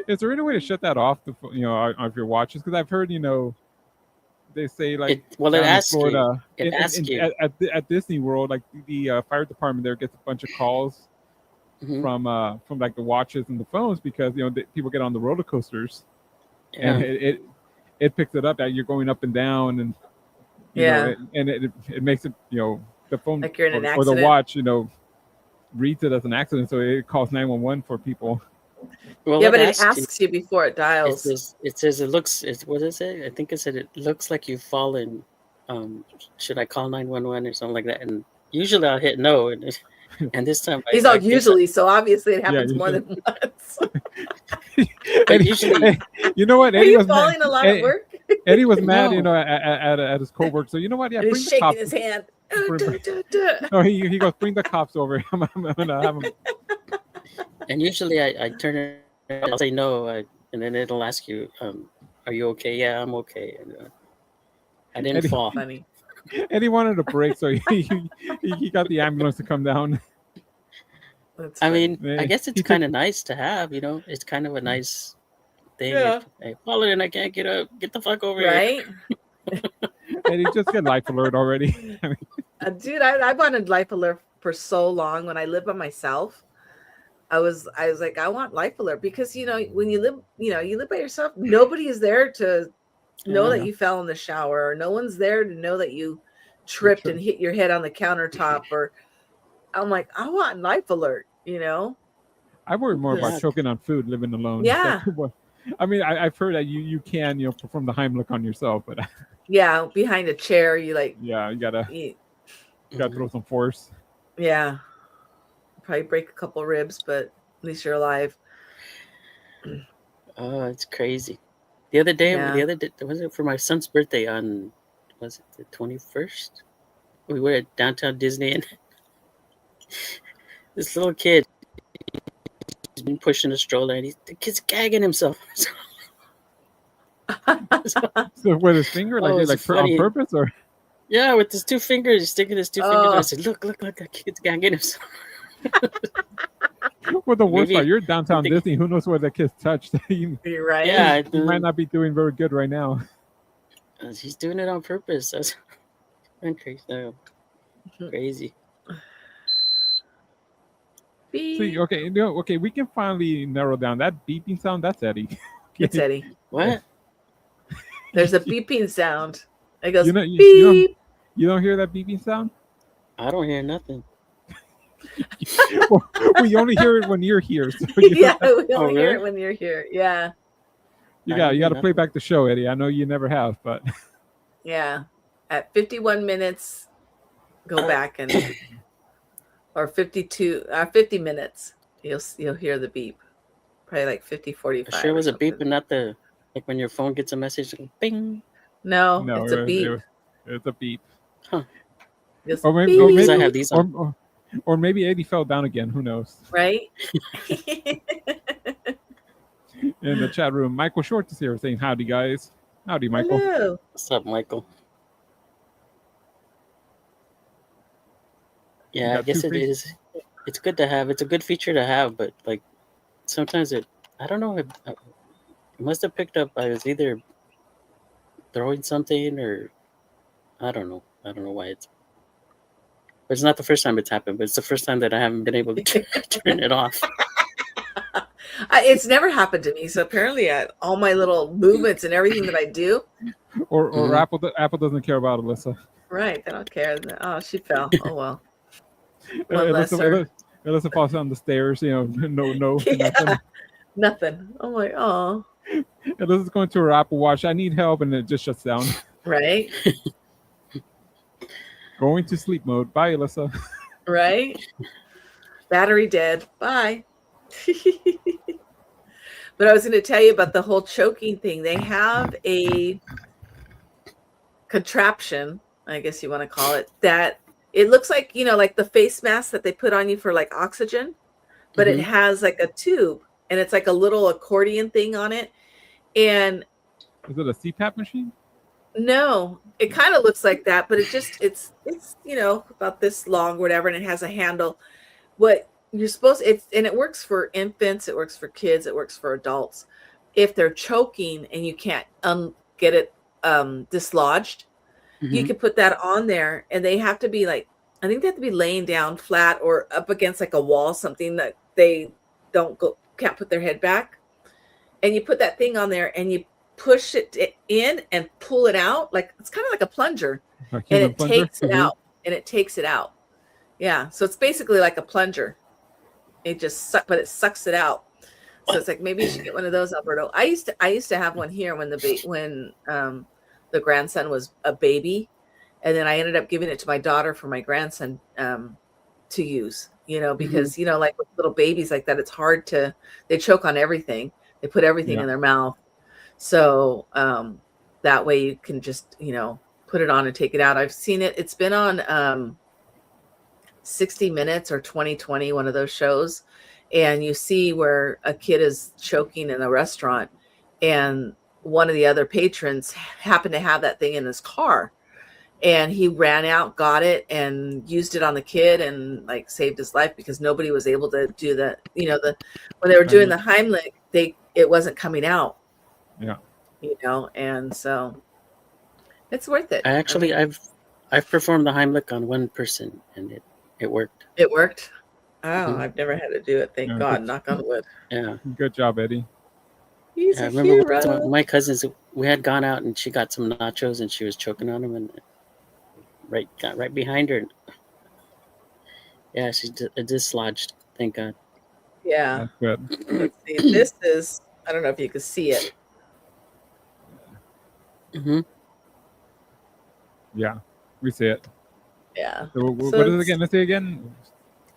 Is there any way to shut that off? Of your watches? Because I've heard, they say like it asks Florida, you. It asks you at Disney World, like the fire department there gets a bunch of calls from like the watches and the phones because people get on the roller coasters, and it picks it up that you're going up and down, and and it makes it the phone like you're in an or the watch reads it as an accident, so it calls 911 for people. Well, but it asks you before it dials. It says it looks. What does it say? I think it said it looks like you've fallen. Should I call 911 or something like that? And usually I'll hit no. And this time he's all usually, so obviously it happens more than once. But usually, you know what? Eddie was falling a lot at work. Eddie was mad, at his co-work. So you know what? Yeah, he's shaking his hand. No, he goes, bring the cops over. I'm gonna have him. And usually I turn it, I'll say no, and then it'll ask you, are you okay? Yeah, I'm okay. And, I didn't fall. Funny. Eddie wanted a break, so he got the ambulance to come down. I guess it's kind of nice to have, it's kind of a nice thing. Yeah. If I fall in and I can't get up, get the fuck over here. Right? Eddie, just get life alert already. Dude, I wanted life alert for so long. When I lived by myself, I was like, I want life alert because when you live by yourself, nobody is there to know that you fell in the shower, or no one's there to know that you tripped and hit your head on the countertop. Or I'm like, I want life alert. I worry more about choking on food living alone. Yeah. I've heard that you can perform the Heimlich on yourself, but yeah, behind a chair, you gotta throw some force. Yeah. Probably break a couple ribs, but at least you're alive. Oh, it's crazy. The other day, was it for my son's birthday on was it the 21st? We were at downtown Disney, and this little kid, he's been pushing a stroller, and the kid's gagging himself. So with his finger, like on purpose, or? Yeah, with his two fingers, he's sticking his two fingers. I said, "Look, that kid's gagging himself." Well, the worst part, you're downtown Disney. Who knows where the kid's touched? You're right. Yeah, he might not be doing very good right now. He's doing it on purpose. That's crazy. Crazy. See, okay, okay, we can finally narrow down that beeping sound. That's Eddie. It's Eddie. What? There's a beeping sound. It goes beep. You don't hear that beeping sound? I don't hear nothing. Well, we only hear it when you're here. So yeah, we only hear it when you're here. Yeah. You got to play back the show, Eddie. I know you never have, but yeah, at 51 minutes, go back or 50 minutes, you'll hear the beep. Probably like 50, 45. I'm sure it was a beep and not the like when your phone gets a message, bing. No, it's a beep. It's a beep. Huh. Or maybe I have these on. Or maybe Eddie fell down again. Who knows? Right? In the chat room, Michael Short is here saying, howdy, guys. Howdy, Michael. Hello. What's up, Michael? Yeah, I guess it is. It's good to have. It's a good feature to have, but like sometimes I don't know. It must have picked up. I was either throwing something or I don't know. I don't know why it's. But it's not the first time it's happened, but it's the first time that I haven't been able to turn it off. It's never happened to me. So apparently, all my little movements and everything that I do, or Apple doesn't care about Alyssa. Right, they don't care. Oh, she fell. Oh well. Alyssa falls down the stairs. No, yeah, nothing. I'm like, oh. Alyssa's going to her Apple Watch. I need help, and it just shuts down. Right. Going to sleep mode. Bye, Alyssa. Right. Battery dead. Bye. But I was going to tell you about the whole choking thing. They have a contraption, I guess you want to call it, that it looks like, like the face mask that they put on you for like oxygen, but it has like a tube and it's like a little accordion thing on it. And is it a CPAP machine? No, it kind of looks like that, but it's about this long, whatever, and it has a handle. What you're supposed and it works for infants, it works for kids, it works for adults. If they're choking and you can't get it dislodged, you can put that on there, and they have to be I think they have to be laying down flat or up against like a wall, something that they can't put their head back. And you put that thing on there and you push it in and pull it out. Like it's kind of like a plunger, and it takes it out, and it takes it out. Yeah. So it's basically like a plunger. It but it sucks it out. So it's like, maybe you should get one of those, Alberto. I used to have one here when the grandson was a baby, and then I ended up giving it to my daughter for my grandson to use, because like with little babies like that, it's hard they choke on everything. They put everything in their mouth. So that way you can just, put it on and take it out. I've seen it. It's been on 60 Minutes or 2020, one of those shows. And you see where a kid is choking in a restaurant, and one of the other patrons happened to have that thing in his car, and he ran out, got it, and used it on the kid, and like saved his life, because nobody was able to do that. When they were doing the Heimlich, it wasn't coming out. Yeah. And so it's worth it. I've performed the Heimlich on one person, and it worked. It worked. Oh, I've never had to do it. Thank God. Knock on wood. Yeah. Good job, Eddie. He's I a remember hero. my cousins, we had gone out and she got some nachos and she was choking on them, and got right behind her. Yeah, it dislodged. Thank God. Yeah. That's good. Let's see. This is, I don't know if you can see it. Yeah, we see it. Yeah. So what is it again? Let's see again.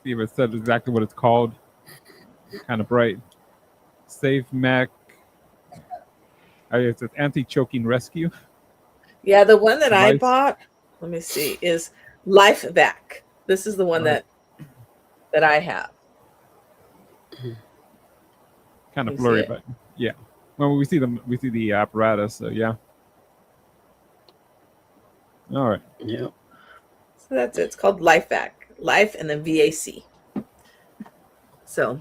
See if it said exactly what it's called. Kind of bright. Safe Mac. It's an anti-choking rescue. Yeah, the one that I device? bought, let me see, is LifeVac. This is the one Right. that I have. Kind of You see blurry, it? but yeah. Well, we see the apparatus. So yeah. All right. Yeah. So that's it. It's called LifeVac. Life and then VAC. So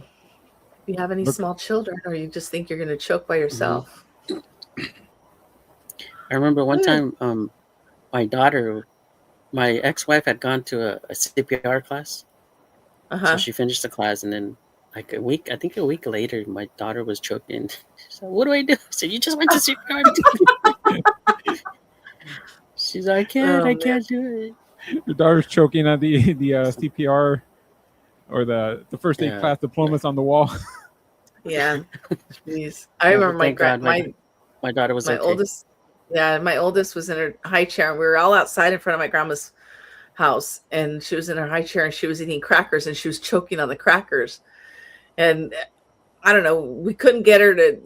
if you have any Look, small children or you just think you're going to choke by yourself. I remember one time, my ex-wife had gone to a CPR class. So she finished the class, and then like a week later, my daughter was choking. She said, "What do I do?" I said, "You just went to CPR." She's like, I can't do it. Your daughter's choking on the CPR or the first aid class diplomas on the wall. Yeah. Jeez. I remember my daughter was my okay. oldest. Yeah, my oldest was in her high chair, and we were all outside in front of my grandma's house, and she was in her high chair, and she was eating crackers, and she was choking on the crackers, and I don't know, we couldn't get her to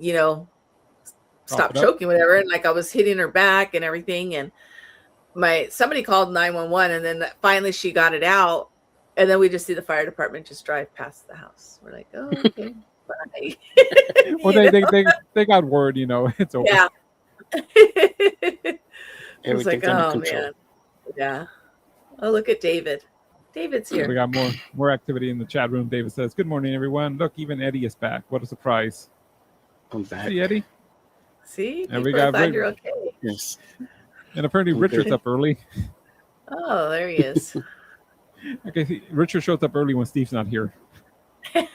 stop choking, whatever, and like I was hitting her back and everything, and somebody called 911, and then finally she got it out, and then we just see the fire department just drive past the house. We're like, oh, okay, bye. Well, they got word, it's over. Yeah. Everything's like, under oh control. man, yeah. Oh, look at David. David's here. We got more activity in the chat room. David says, "Good morning, everyone. Look, even Eddie is back. What a surprise!" I'm back. See, Eddie. See, and we got glad you're okay. Yes. And apparently Richard's up early. Oh, there he is. Okay, see, Richard shows up early when Steve's not here. Oh,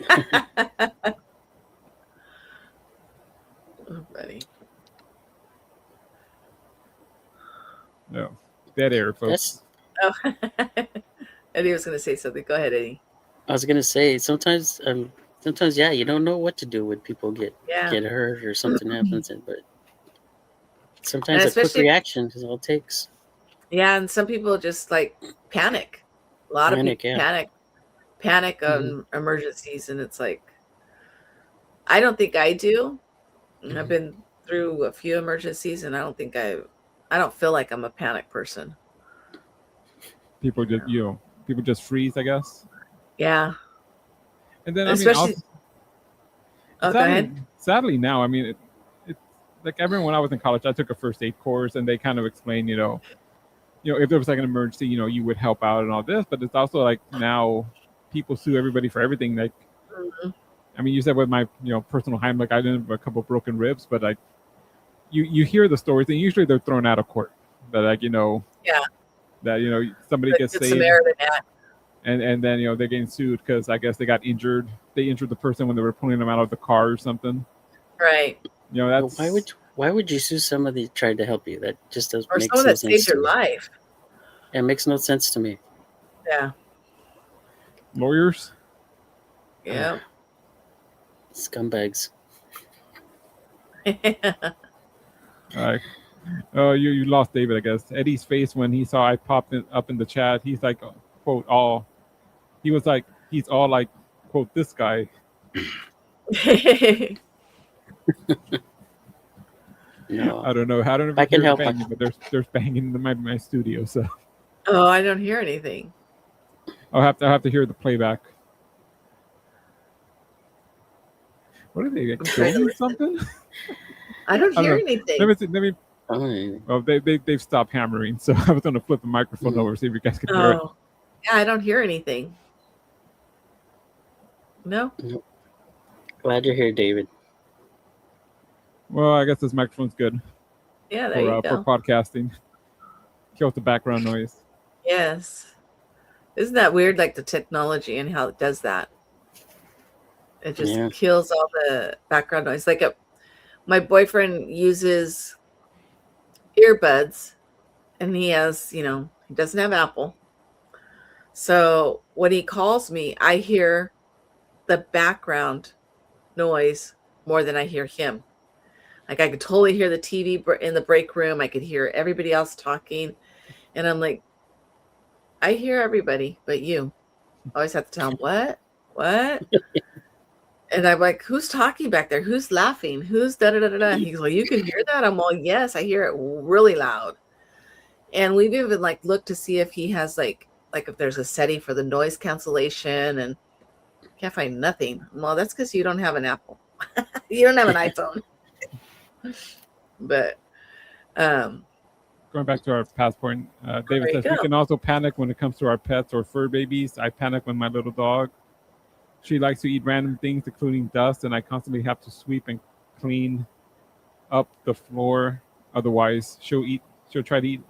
buddy. No, dead air, folks. Oh, Eddie was going to say something. Go ahead, Eddie. I was going to say sometimes, yeah, you don't know what to do when people get hurt or something happens, but sometimes a quick reaction is all it takes. Yeah, and some people just like panic. A lot of people panic on emergencies, and it's like, I don't think I do. I've been through a few emergencies, and I don't feel like I'm a panic person. People just people just freeze, I guess. Yeah. And then especially, go ahead. Sadly now, I mean, it's like everyone when I was in college, I took a first aid course, and they kind of explained, if there was like an emergency, you would help out and all this. But it's also like now people sue everybody for everything. Like, I mean, you said with my personal Heimlich, I didn't have a couple broken ribs, but like you hear the stories, and usually they're thrown out of court. That like that somebody gets saved, and then they're getting sued because I guess they got injured. They injured the person when they were pulling them out of the car or something. Right. That's why would you sue somebody that tried to help you? That just doesn't make someone that saved your life. It makes no sense to me. Yeah. Lawyers. Yeah. Scumbags. All right. Oh, you lost David, I guess. Eddie's face when he saw I popped up in the chat, he's like, quote, all. He was like, he's all like, quote, this guy. No, I don't know. I don't know if I can help, banging, but there's banging in my studio. So. Oh, I don't hear anything. I'll have to hear the playback. What are they doing? Something? I don't hear anything. Let me. Oh, they've stopped hammering, so I was going to flip the microphone over see if you guys could hear it. Yeah, I don't hear anything. No. Glad you're here, David. Well, I guess this microphone's good. Yeah, there you go. For podcasting. Kills the background noise. Yes. Isn't that weird, like the technology and how it does that? It just kills all the background noise. Like my boyfriend uses earbuds, and he has, he doesn't have Apple. So when he calls me, I hear the background noise more than I hear him. Like I could totally hear the TV in the break room. I could hear everybody else talking. And I'm like, I hear everybody but you. I always have to tell him, what? And I'm like, who's talking back there? Who's laughing? Who's da-da-da-da-da? He's like, you can hear that? I'm all, yes, I hear it really loud. And we've even like looked to see if he has like if there's a setting for the noise cancellation, and can't find nothing. Well, that's because you don't have an Apple. You don't have an iPhone. But going back to our past point, David says we can also panic when it comes to our pets or fur babies. I panic when my little dog. She likes to eat random things, including dust, and I constantly have to sweep and clean up the floor. Otherwise, she'll try to eat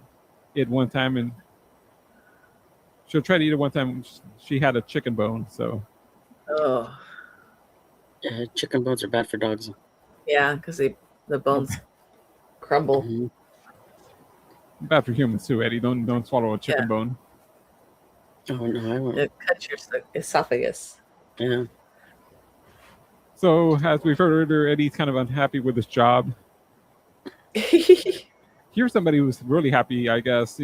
it one time, and she'll try to eat it one time. She had a chicken bone, so. Oh. Yeah, chicken bones are bad for dogs. Yeah, because the bones crumble. Mm-hmm. Bad for humans too, Eddie. Don't swallow a chicken bone. Oh no, I won't. It cuts your esophagus. Yeah. So as we've heard earlier, Eddie's kind of unhappy with his job. Here's somebody who's really happy, I guess.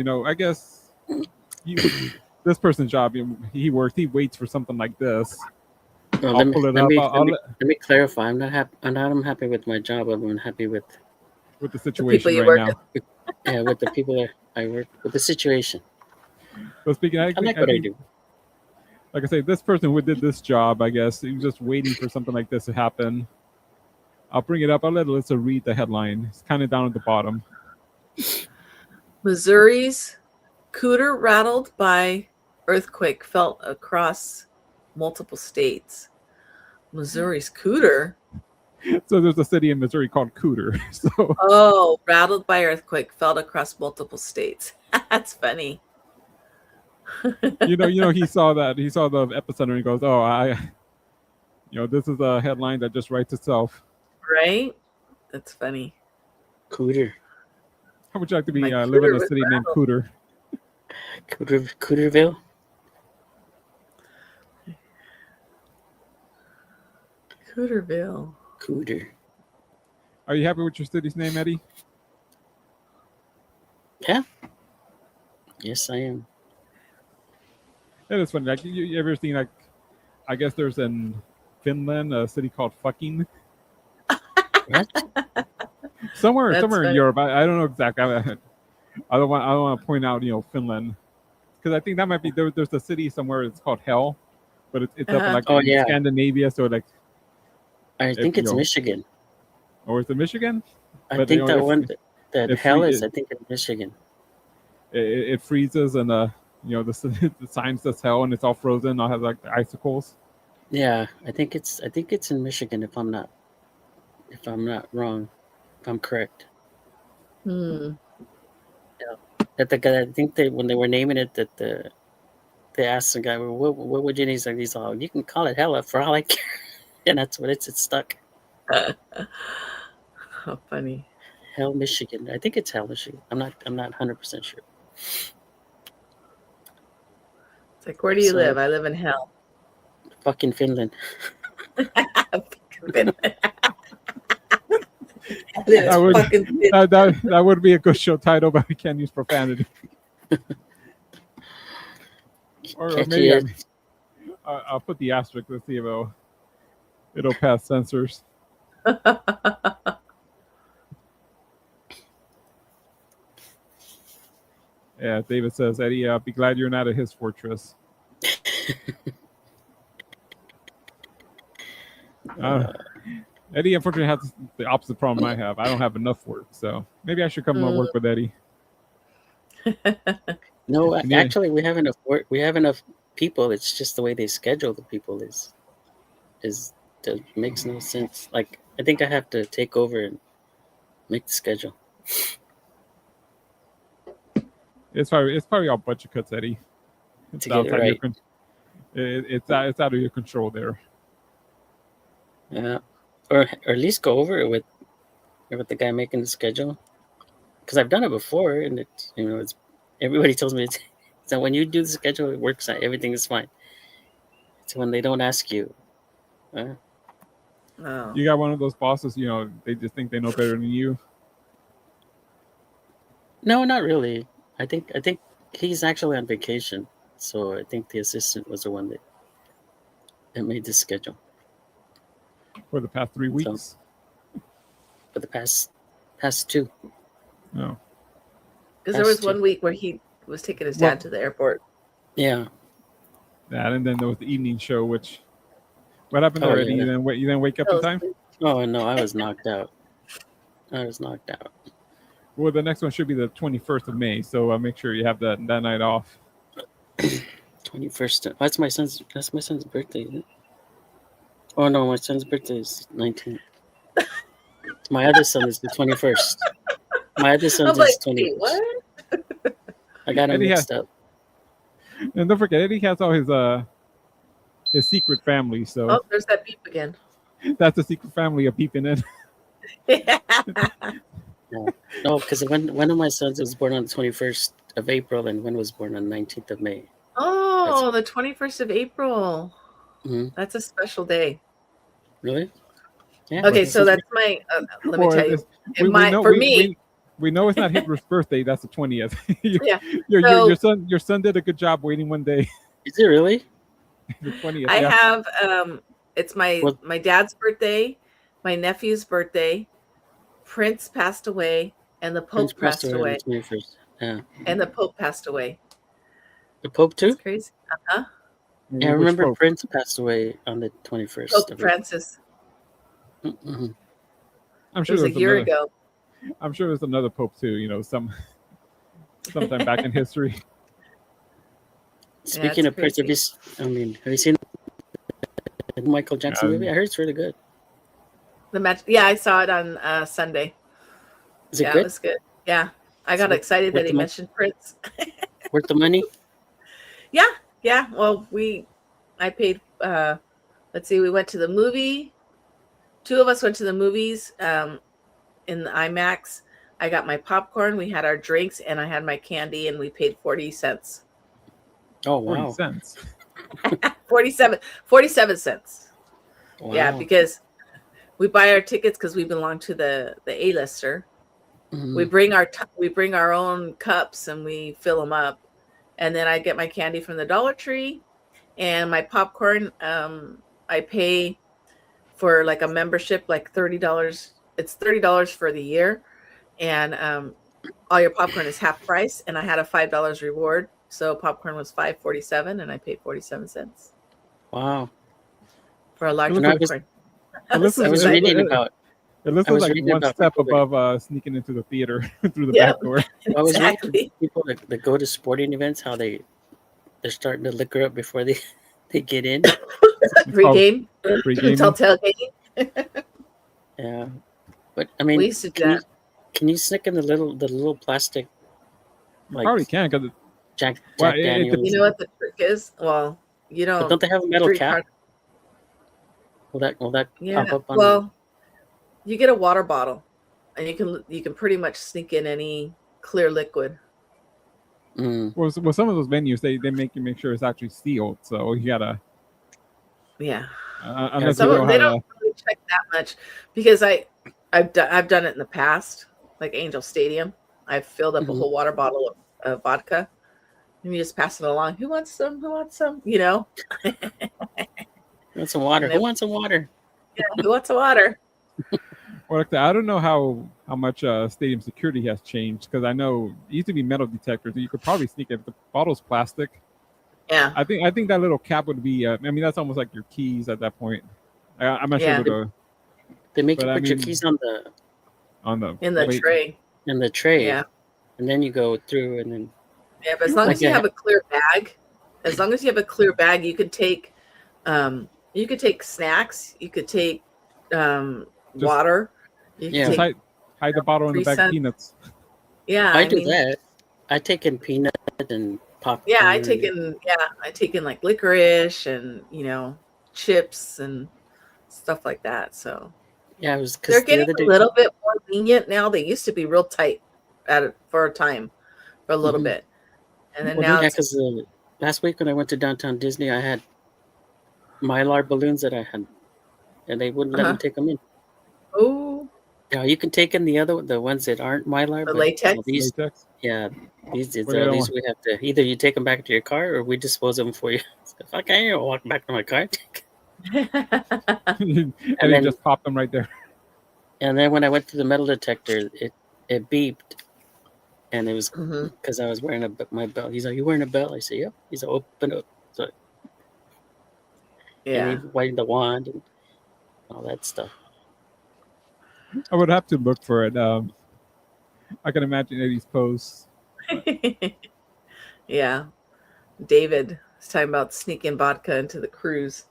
This person's job, he waits for something like this. Well, let me clarify. I'm not unhappy with my job. I'm unhappy with the situation right now. Yeah, with the people that I work with, the situation. So speaking, I like what I do. Like I say, this person who did this job, I guess, he was just waiting for something like this to happen. I'll bring it up. I'll let Alyssa read the headline. It's kind of down at the bottom. Missouri's cooter rattled by earthquake felt across multiple states. Missouri's cooter? So there's a city in Missouri called Cooter. So. Oh, rattled by earthquake felt across multiple states. That's funny. He saw that. He saw the epicenter and he goes, "Oh, this is a headline that just writes itself." Right? That's funny. Cooter. How would you like to be live in a city named Cooter? Cooterville. Cooterville. Cooter. Are you happy with your city's name, Eddie? Yeah. Yes, I am. It is funny. Like, you ever seen, like, I guess there's in Finland a city called Fucking. What? Somewhere in Europe. I don't know exactly. I don't want to point out, Finland, because I think that might be there's a city somewhere it's called Hell, but it's up in Scandinavia. So like, I think it's Michigan. Or is it Michigan? I think that one that Hell is. I think in Michigan. It freezes and the sign says Hell and it's all frozen. I'll have like icicles. Yeah, I think it's in Michigan if I'm not wrong, if I'm correct. Hmm. Yeah. That the guy, I think when they were naming it, that they asked the guy, well, what would you need? He's all, you can call it Hella for all I care. And that's what it's stuck. How funny. Hell, Michigan. I think it's Hell, Michigan. I'm not 100% sure. It's like, where do you live? I live in Hell. Fucking Finland. That would be a good show title, but we can't use profanity. or maybe I'll put the asterisk. Let's see if it'll pass censors. Yeah, David says, Eddie, be glad you're not at his fortress. Eddie, unfortunately, has the opposite problem I have. I don't have enough work, so maybe I should come and work with Eddie. No, actually, we have enough work. We have enough people. It's just the way they schedule the people makes no sense. Like, I think I have to take over and make the schedule. It's probably all budget cuts, Eddie. It's out of your control there. Yeah, or at least go over it with the guy making the schedule, because I've done it before, and it's everybody tells me it's that when you do the schedule, it works out, everything is fine. It's when they don't ask you. Oh. You got one of those bosses, they just think they know better than you. No, not really. I think he's actually on vacation, so I think the assistant was the one that made the schedule. For the past 3 weeks? So, for the past 2. No. Because there was 1 week where he was taking his dad to the airport. Yeah. Yeah, and then there was the evening show, which what happened there, Eddie? Yeah. You didn't wake up in time? Oh no, I was knocked out. Well, the next one should be the 21st of May, so make sure you have that night off. 21st. That's my son's birthday, isn't it? Oh no, my son's birthday is 19th. My other son is the 21st. My other son is 21st. What? I got him mixed up. And don't forget, Eddie has all his secret family. So there's that beep again. That's a secret family of peeping in. No, because one of my sons was born on the 21st of April, and one was born on the 19th of May. Oh, the 21st of April. Mm-hmm. That's a special day. Really? Yeah. Okay, so that's my. Let me tell you. We know it's not Hitler's birthday. That's the 20th. Yeah. Your son did a good job waiting one day. Is it really? The 20th. I have. It's my dad's birthday, my nephew's birthday. Prince passed away, and the Pope passed away. Yeah. And the Pope passed away. The Pope too? That's crazy. Uh-huh. Yeah, I remember Prince passed away on the 21st. Pope Francis. Mm-hmm. I'm sure it was a year ago. I'm sure there's another Pope too. Sometime back in history. Speaking of Prince, have you seen the Michael Jackson movie? I heard it's really good. The match, I saw it on Sunday. Is it good? It was good. Yeah, I got excited that he mentioned Prince. Worth the money? Yeah. Well, I paid. Let's see, we went to the movie. 2 of us went to the movies in the IMAX. I got my popcorn. We had our drinks, and I had my candy, and we paid 40 cents. Oh wow! 40 cents. 47 cents. Wow. Yeah, because we buy our tickets because we belong to the A-lister. Mm-hmm. We bring our own cups and we fill them up, and then I get my candy from the Dollar Tree, and my popcorn. I pay for like a membership, like $30. It's $30 for the year, and all your popcorn is half price. And I had a $5 reward, so popcorn was $5.47, and I paid 47 cents. Wow! For a large popcorn. I was reading about. It looks like one step above sneaking into the theater through the back door. I was reading people that go to sporting events, how they're starting to liquor up before they get in. Pre-game. Pre-game. Yeah, but I mean, we used to do that. Can you sneak in the little plastic? Like, probably can, because Jack Daniels. You know what the trick is? Well, you don't. But don't they have a metal cap? Will that pop up on? Well, you get a water bottle, and you can pretty much sneak in any clear liquid. Mm. Well, some of those venues they make you make sure it's actually sealed, so you gotta. Yeah. Unless they don't really check that much, because I've done it in the past, like Angel Stadium. I've filled up a whole water bottle of vodka, and you just pass it along. Who wants some? Who wants some? You know. Want some water? Who wants some water? Yeah, who wants some water? Well, I don't know how much stadium security has changed, because I know it used to be metal detectors. You could probably sneak it. The bottle's plastic. Yeah. I think that little cap would be. That's almost like your keys at that point. I'm not sure. They make you put your keys in the tray. In the tray. Yeah. And then you go through, and then. Yeah, but as long as you have a clear bag, you could take. You could take snacks. You could take water. Just hide the bottle in the bag of peanuts. Yeah, I do that. I take in peanut and popcorn. Yeah, I take in like licorice and chips and stuff like that. So yeah, it was because they're getting a little bit more lenient now. They used to be real tight for a little bit, and then now because last week when I went to downtown Disney, I had Mylar balloons that I had, and they wouldn't let me take them in. Oh. Yeah, you can take in the ones that aren't Mylar. The latex. Latex. Yeah, these we have to either you take them back to your car or we dispose of them for you. So if I can't walk back to my car, and then just pop them right there. And then when I went to the metal detector, it beeped, And it was because I was wearing my belt. He's like, "You wearing a belt?" I said, "Yep." He's like, "Open up." So, and he waved the wand and all that stuff. I would have to look for it. I can imagine Eddie's posts. Yeah. David was talking about sneaking vodka into the cruise.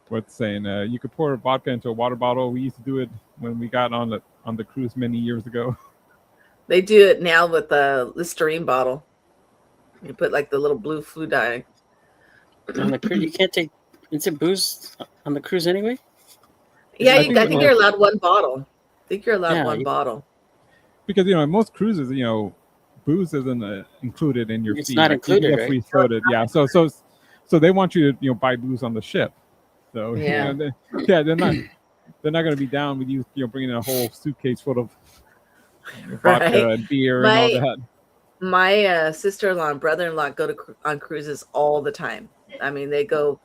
What's saying? You could pour vodka into a water bottle. We used to do it when we got on the cruise many years ago. They do it now with the Listerine bottle. You put like the little blue food dye. On the cruise, you can't take instant booze on the cruise anyway. Yeah, I think you're allowed one bottle. I think you're allowed one bottle. Because in most cruises, booze isn't included in your fee. It's not included, right? Free soda. Yeah. So they want you to buy booze on the ship. So yeah, they're not going to be down with you bringing in a whole suitcase full of vodka and beer and all that. My sister-in-law and brother-in-law go on cruises all the time. I mean, they go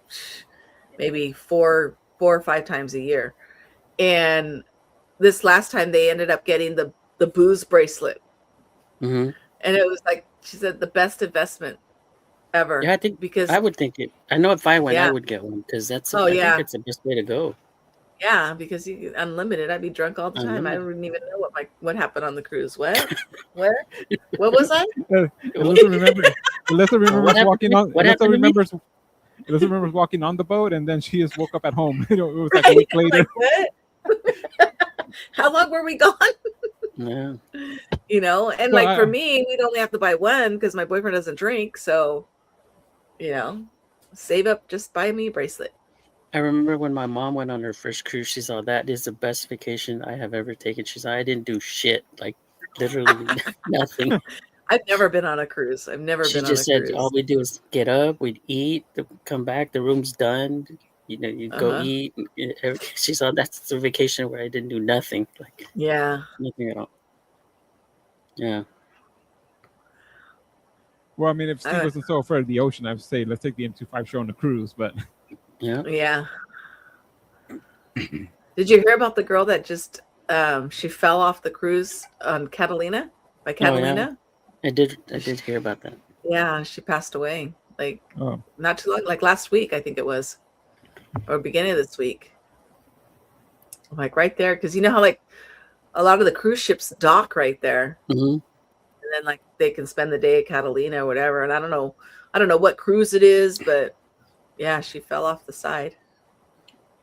maybe four or 5 times a year. And this last time they ended up getting the booze bracelet. Mm-hmm. And it was like, she said, the best investment ever. Yeah, I would think it. I know if I went, I would get one because that's. I think it's the best way to go. Yeah, because you unlimited. I'd be drunk all the time. I wouldn't even know what happened on the cruise. What? What was I? Alyssa remembers walking on the boat, and then she just woke up at home. It was like a week later. Like, what? How long were we gone? Yeah. And so for me, we'd only have to buy one because my boyfriend doesn't drink. So, save up, just buy me a bracelet. I remember when my mom went on her first cruise, she said, "That is the best vacation I have ever taken." She said, "I didn't do shit, like literally nothing." I've never been on a cruise. I've never been on a cruise. She just said, all we do is get up, we'd eat, come back, the room's done. You go eat. She said, "That's the vacation where I didn't do nothing." Like, nothing at all. Yeah. Well, I mean, if Steve wasn't so afraid of the ocean, I'd say let's take the M25 Show on the cruise. But yeah. Did you hear about the girl that just she fell off the cruise on Catalina? By Catalina? I did hear about that. Yeah, she passed away not too long, like last week, I think it was, or beginning of this week. Like right there, because you know how like a lot of the cruise ships dock right there, and then like they can spend the day at Catalina or whatever. And I don't know what cruise it is, but yeah, she fell off the side.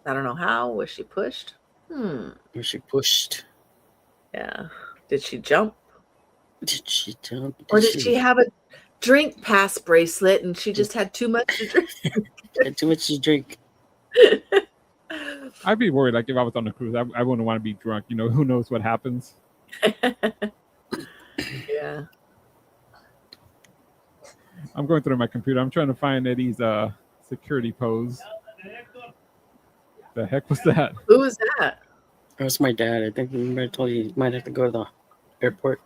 I don't know how. Was she pushed? Was she pushed? Yeah. Did she jump? Did she jump? Or did she have a drink pass bracelet and she just had too much to drink? Had too much to drink. I'd be worried. Like if I was on a cruise, I wouldn't want to be drunk. Who knows what happens? Yeah. I'm going through my computer. I'm trying to find Eddie's security pose. The heck was that? Who was that? That was my dad. I think I told you might have to go to the airport.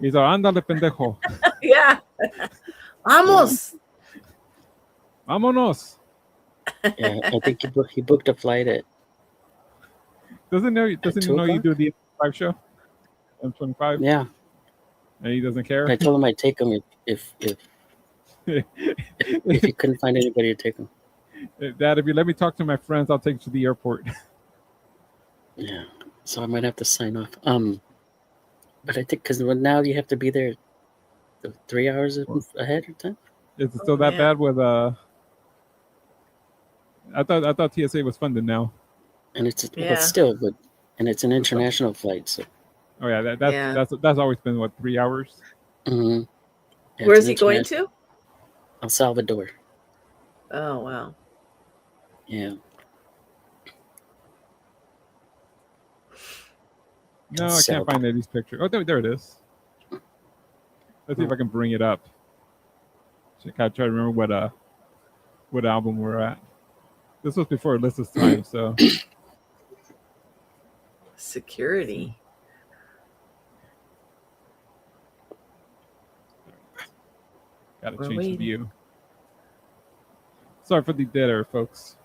He's ándale, pendejo. Yeah. Vamos. Vámonos. Yeah, I think he booked a flight at. Doesn't he know you do the M25 show? M25? Yeah. And he doesn't care? I told him I'd take him if he couldn't find anybody to take him. Dad, if you let me talk to my friends, I'll take you to the airport. Yeah. So I might have to sign off. But I think because now you have to be there 3 hours ahead of time. Is it still that bad with I thought TSA was funded now. And it's and it's an international flight, so. Oh yeah, that's always been what, 3 hours. Mm-hmm. Yeah, where is he going to? El Salvador. Oh wow. Yeah. No, I can't find Eddie's picture. Oh, there it is. Let's see if I can bring it up. I gotta try to remember what album we're at. This was before Alyssa's time, so. Security. Gotta change the view. Sorry for the dead air, folks.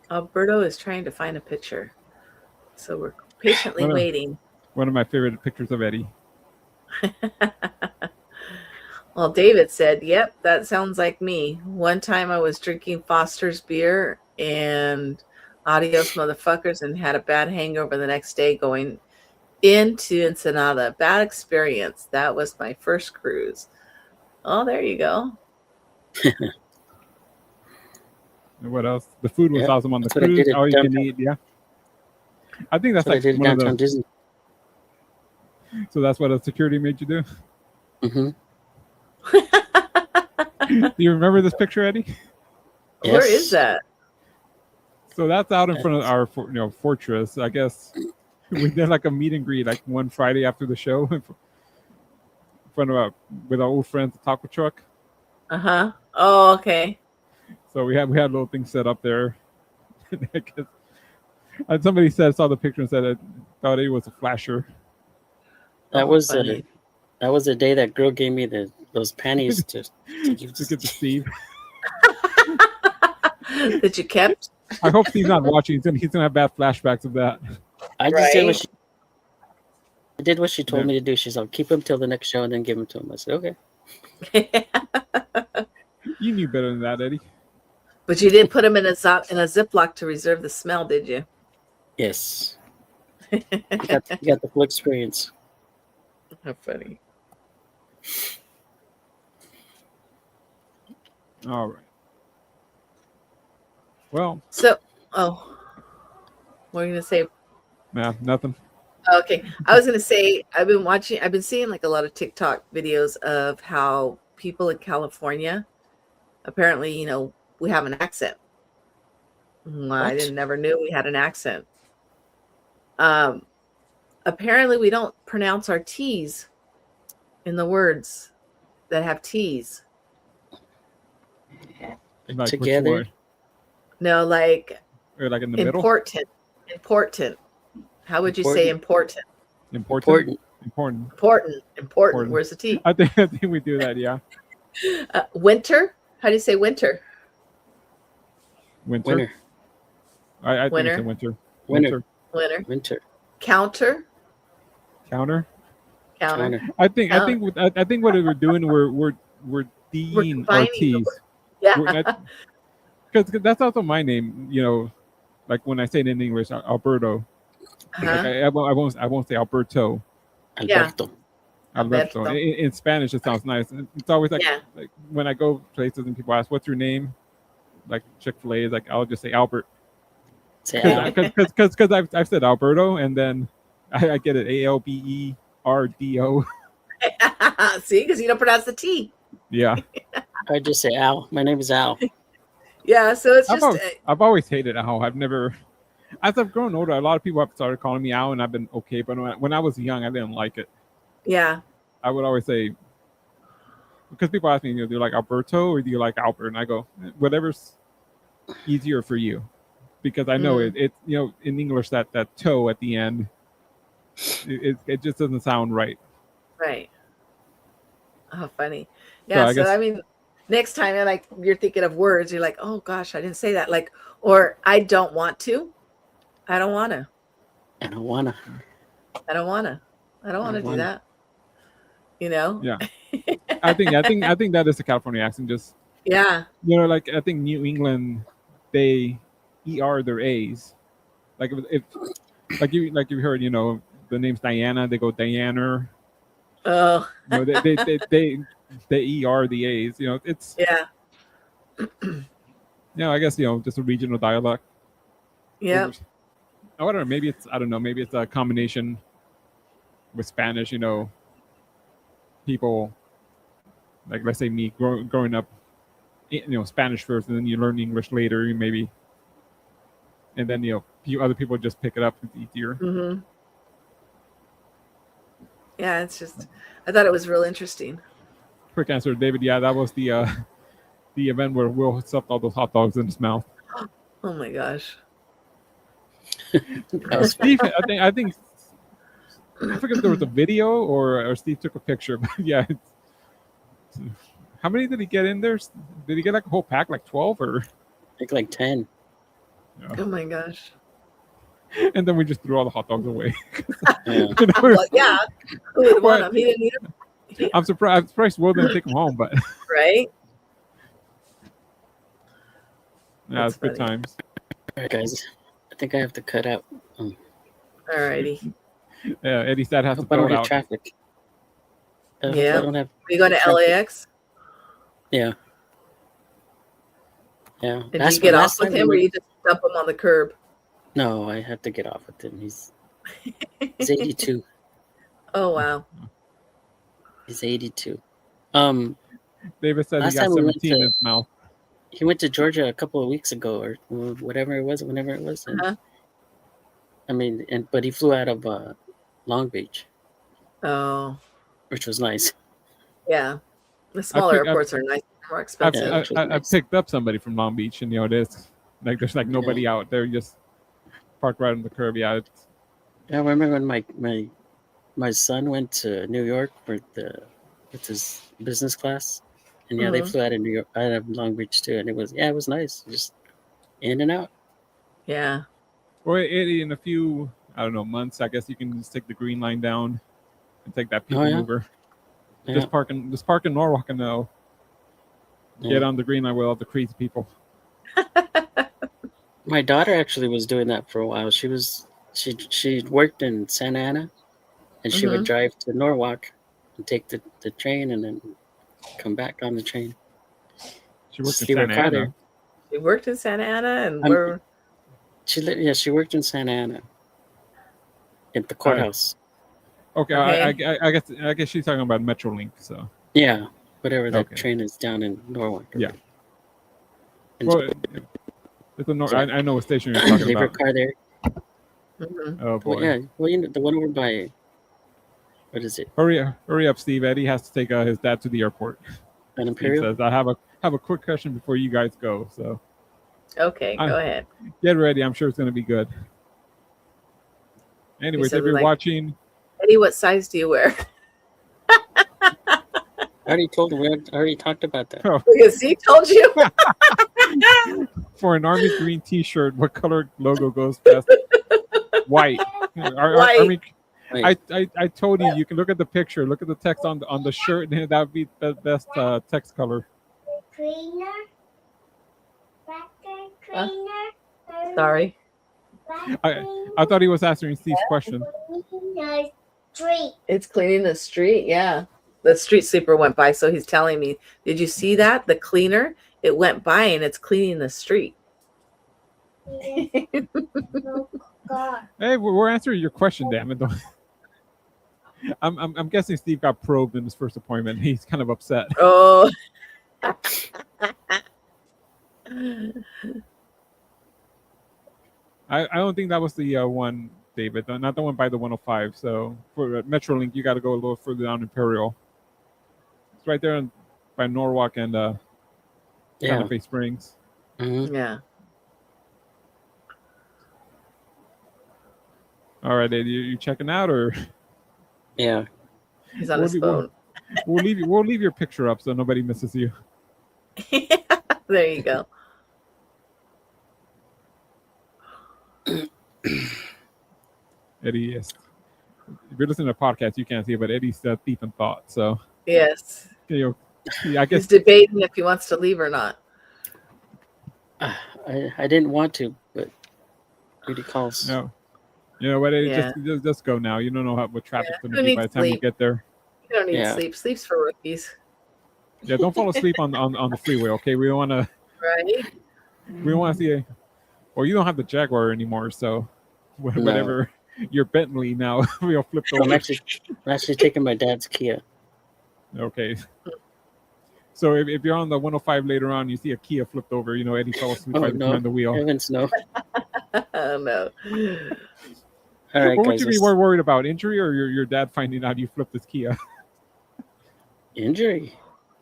Alberto is trying to find a picture. So we're Patiently waiting. One of my favorite pictures of Eddie. Well, David said, "Yep, that sounds like me. One time I was drinking Foster's beer and adios motherfuckers and had a bad hangover the next day going into Ensenada. Bad experience. That was my first cruise." Oh, there you go. And what else? The food was awesome on the cruise. All you can eat. Yeah. I think that's like one of the. Disney. So that's what a security made you do? Mm-hmm. Do you remember this picture, Eddie? Yes. Where is that? So that's out in front of our fortress. I guess we did like a meet and greet like one Friday after the show in front of with our old friends, the taco truck. Uh-huh. Oh, okay. So we had a little thing set up there. And somebody saw the picture and said it thought it was a flasher. That was the day that girl gave me those panties to get to Steve. That you kept? I hope Steve's not watching. He's gonna have bad flashbacks of that. I just did what she told me to do. She's like, keep him till the next show and then give him to him. I said, okay. You knew better than that, Eddie. But you did put him in a Ziploc to reserve the smell, did you? Yes. You got the full experience. How funny. All right. Well. So, what are you going to say? Nah, nothing. Okay. I was going to say, I've been seeing like a lot of TikTok videos of how people in California, apparently, we have an accent. I never knew we had an accent. Apparently we don't pronounce our T's in the words that have T's. Like together? No, like or like in the middle? Important. How would you say important? Important. Where's the T? I think we do that, yeah. Winter? How do you say winter? Winter. I think it's winter. Winter. Counter. I think what we're doing, we're D'ing our T's. Yeah. Because that's also my name, like when I say it in English, Alberto. Uh-huh. Like I won't say Alberto. Alberto. Yeah. Alberto. In Spanish, it sounds nice. It's always like when I go places and people ask, "What's your name?" Like Chick-fil-A is like, I'll just say Albert. Because I've said Alberto and then I get it ALBERDO. See, because you don't pronounce the T. Yeah. I just say Al. My name is Al. Yeah, so it's I've always hated Al. As I've grown older, a lot of people have started calling me Al, and I've been okay. But when I was young, I didn't like it. Yeah. I would always say, because people ask me, do you like Alberto or do you like Albert? And I go, whatever's easier for you. Because I know it in English that toe at the end, it just doesn't sound right. Right. Oh, funny. Yeah. So I mean, next time you're thinking of words, you're like, oh gosh, I didn't say that. Like, or I don't want to. I don't want to. I don't want to do that. Yeah. I think that is the California accent. Just like I think New England, they ER their A's. Like if you heard, the name's Diana, they go Diana. Oh. They ER the A's. It's I guess just a regional dialect. Yeah. I don't know. Maybe it's a combination with Spanish. People like, let's say me growing up, Spanish first, and then you learn English later, maybe, and then other people just pick it up. It's easier. Mm-hmm. Yeah, it's just I thought it was real interesting. Quick answer, David. Yeah, that was the event where Will stuffed all those hot dogs in his mouth. Oh my gosh. Steve, I think I forget if there was a video or Steve took a picture, but yeah. How many did he get in there? Did he get like a whole pack, like 12 or? I think like 10. Yeah. Oh my gosh. And then we just threw all the hot dogs away. Yeah. Well, yeah. Who would want them? He didn't eat them. I'm surprised Will didn't take them home, but Right? yeah, That's it's good funny. times. All right, guys. I think I have to cut out. Alrighty. Yeah, Eddie's dad has to Hope I throw don't it hit out. traffic. I hope Yeah. I don't have. Are you going to traffic. LAX? Yeah. Yeah. And do you get off with time him, we or were- you just dump him on the curb? No, I have to get off with him. He's 82. Oh wow. He's 82. David said he Last got time we went 17 in to- his mouth. He went to Georgia a couple of weeks ago, or whatever it was, whenever it was. And, Uh-huh. I mean, but he flew out of Long Beach, Oh which was nice. yeah. The smaller pick- airports are nice, more I've, expensive. Yeah, which was I've nice. picked up somebody from Long Beach, and there's like nobody out there. You just park right on the curb. Yeah, it's, Yeah, I remember when my son went to New York with his business class, and yeah, they Mhm. flew out of Long Beach too, and it was nice, just in and out. Yeah. well, Eddie, in a few months, I guess you can just take the green line down and take that people yeah? mover. Yeah. Just park in Norwalk and they'll get Yeah. on the green line with all the crazy people. My daughter actually was doing that for a while. She worked in Santa Ana, and she would drive to Norwalk and take the train and then come back on the train. She works in Leave her Santa car Ana. there. You worked in Santa Ana, and She worked in Santa Ana at the courthouse. Okay, Okay. I guess she's talking about Metrolink. So Yeah, whatever that Okay. train is down in Norwalk. Yeah. And well, it's I know what station you're talking leave her about. car there. Mhm. Oh boy! Well, yeah. Well, the one over by, what is it? Hurry up, Steve. Eddie has to take his dad to the airport. An Steve Imperial? says, I have a quick question before you guys go. So Okay, go ahead. get ready. I'm sure it's going to be good. Anyways, said if you're like- watching, Eddie, what size do you wear? I already told him. I already talked about that. Because he told you. for an Army green T-shirt, what color logo goes best? White. White. Army. Wait, I told you. You can look at the picture. Look at the text on the shirt, and that would be the best text color. Cleaner. Vacuum cleaner. Sorry. I thought he was answering Steve's question. Cleaner street. It's cleaning the street. Yeah. The street sweeper went by, so he's telling me, did you see that? The cleaner, it went by and it's cleaning the street. Oh, God. Hey, we're answering your question, damn it! I'm guessing Steve got probed in his first appointment. He's kind of upset. Oh. I don't think that was the one, David. Not the one by the 105. So for Metrolink, you got to go a little further down Imperial. It's right there by Norwalk and yeah. Santa Fe Springs. Mhm. Yeah. All right, Eddie, you checking out, or Yeah. He's on We'll his be- phone. we'll leave your picture up so nobody misses you. There you go. Eddie is. If you're listening to a podcast, you can't see it, but Eddie's deep in thought. So Yes. I guess He's debating if he wants to leave or not. I didn't want to, but duty calls. no. You know what, Eddie? Yeah. Just go now. You don't know what traffic's Yeah, going who to be by the needs time we sleep? get there. You don't need Yeah. sleep. Sleep's for rookies. Yeah, don't fall asleep on the freeway. Okay, we don't want to. Right? We don't want to see a. Well, you don't have the Jaguar anymore, so whatever your Bentley now, we'll flip I'm over. actually taking my dad's Kia. Okay. So if you're on the 105 later on, you see a Kia flipped over. Eddie fell asleep Oh, right no. behind the wheel. Heavens no. Oh, no. All right, What would guys. you be more worried about, injury or your dad finding out you flipped his Kia? Injury.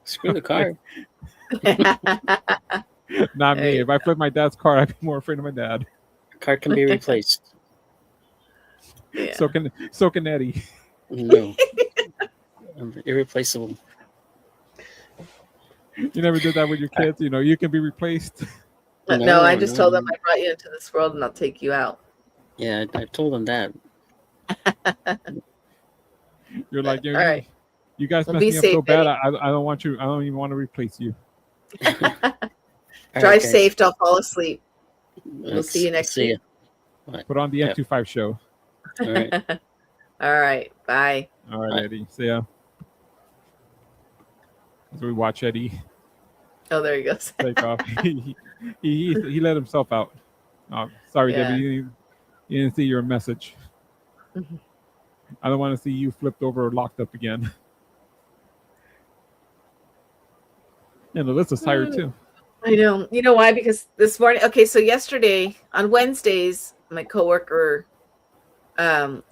Screw the car. Not There me. you If I flipped my dad's car, I'd be more afraid of my dad. Car can be replaced. Yeah. So can Eddie. No. I'm irreplaceable. You never did that with your kids. You can be replaced. No, I just No, told no. them I brought you into this world and I'll take you out. Yeah, I told them that. You're like, All right. you guys Well, messed be me up safe, so bad. Eddie. I don't want you. I don't even want to replace you. Drive safe. Don't fall asleep. We'll see you next week. Put on the M25 show. All right. All right. Bye. All right, Eddie. See ya. As we watch Eddie Oh, there he goes. take off. He let himself out. Oh, sorry, Yeah. Debbie. You didn't see your message. I don't want to see you flipped over or locked up again. And Alyssa's tired too. I know. You know why? Because this morning, okay, so yesterday on Wednesdays, my coworker,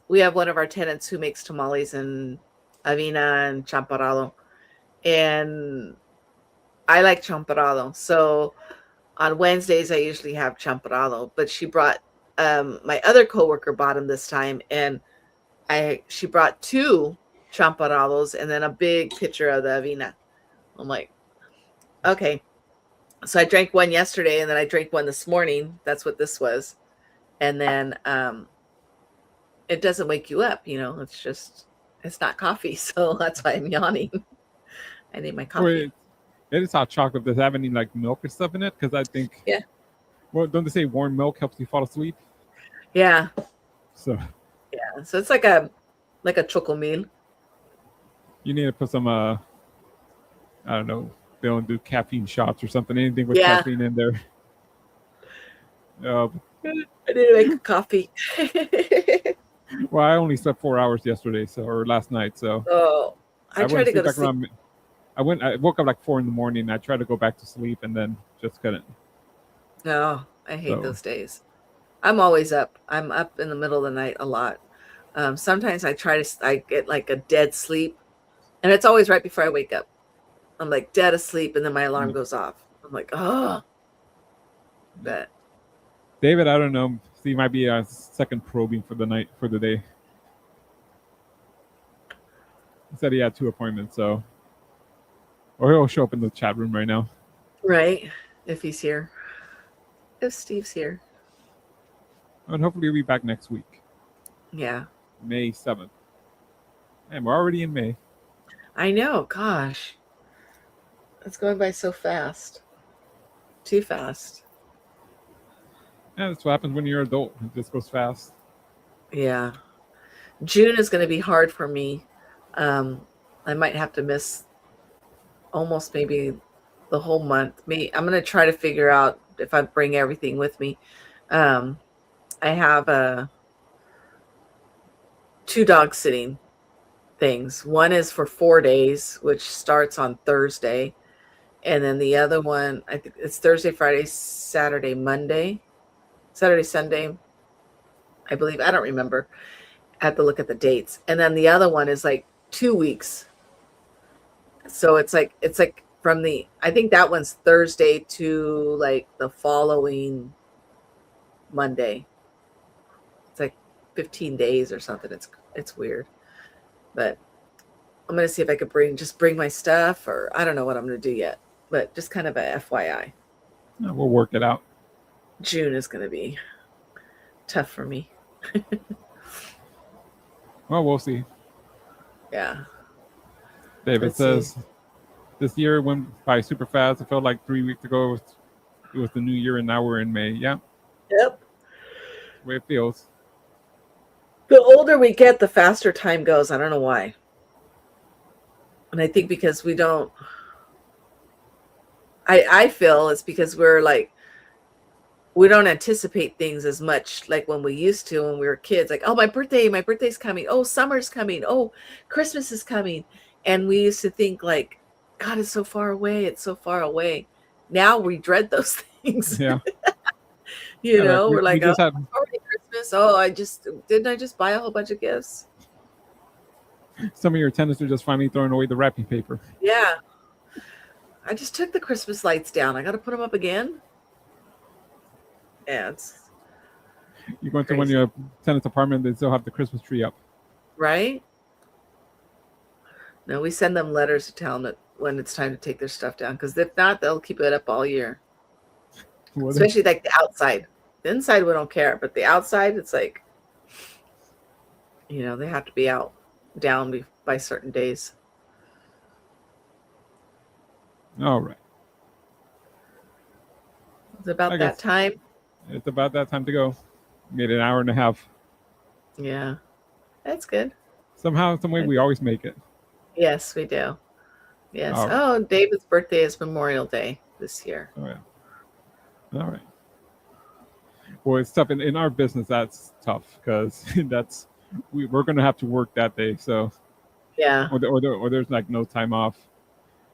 we have one of our tenants who makes tamales and avena and champorado. And I like champorado. So on Wednesdays, I usually have champorado, but she brought, my other coworker bought them this time. And she brought 2 champarados and then a big pitcher of the avena. I'm like, okay. So I drank one yesterday and then I drank one this morning. That's what this was. And then it doesn't wake you up, it's not coffee. So that's why I'm yawning. I need my coffee. Wait, it is hot chocolate. Does it have any like milk or stuff in it? Because I think, yeah. Well, don't they say warm milk helps you fall asleep? Yeah. So yeah, so it's like a chocomil. You need to put some I don't know, they don't do caffeine shots or something, anything with caffeine in there. I need to make a coffee. Well, I only slept 4 hours yesterday, or last night, so. Oh, I tried to go to sleep. I woke up like 4 a.m. I tried to go back to sleep and then just couldn't. No, I hate those days. I'm always up. I'm up in the middle of the night a lot. Sometimes I get like a dead sleep, and it's always right before I wake up. I'm like dead asleep, and then my alarm goes off. I'm like, oh. But David, I don't know. He might be a second probing for the day. He said he had 2 appointments, so. Or he'll show up in the chat room right now. Right, if he's here. If Steve's here. And hopefully he'll be back next week. Yeah. May 7th. And we're already in May. I know, gosh. It's going by so fast. Too fast. Yeah, that's what happens when you're an adult. It just goes fast. Yeah. June is going to be hard for me. I might have to miss almost maybe the whole month. I'm going to try to figure out if I bring everything with me. I have 2 dog sitting things. One is for 4 days, which starts on Thursday. And then the other one, I think it's Thursday, Friday, Saturday, Sunday, I believe. I don't remember. I have to look at the dates. And then the other one is like 2 weeks. So it's like I think that one's Thursday to like the following Monday. It's like 15 days or something. It's weird. But I'm going to see if I could bring my stuff, or I don't know what I'm going to do yet, but just kind of a FYI. Yeah, we'll work it out. June is going to be tough for me. Well, we'll see. Yeah. David says, this year went by super fast. It felt like 3 weeks ago it was the new year, and now we're in May. Yeah. Yep. The way it feels. The older we get, the faster time goes. I don't know why. And I think because we don't, I feel it's because we don't anticipate things as much like when we used to when we were kids. Like, oh, my birthday's coming. Oh, summer's coming. Oh, Christmas is coming. And we used to think like, God, it's so far away. It's so far away. Now we dread those things. Yeah. We're like, oh, already Christmas. Oh, didn't I just buy a whole bunch of gifts? Some of your tenants are just finally throwing away the wrapping paper. Yeah. I just took the Christmas lights down. I got to put them up again. Yeah, it's you go into one of your tenant's apartment, they still have the Christmas tree up. Right? No, we send them letters to tell them that when it's time to take their stuff down, because if not, they'll keep it up all year. Especially like the outside. The inside we don't care, but the outside, it's like, they have to be out down by certain days. All right. It's about that time. It's about that time to go. Made an hour and a half. Yeah, that's good. Somehow, some way, we always make it. Yes, we do. Yes. Right. Oh, David's birthday is Memorial Day this year. Oh, yeah. All right. Well, it's tough. In our business, that's tough because we're going to have to work that day. So, yeah. Or there's like no time off.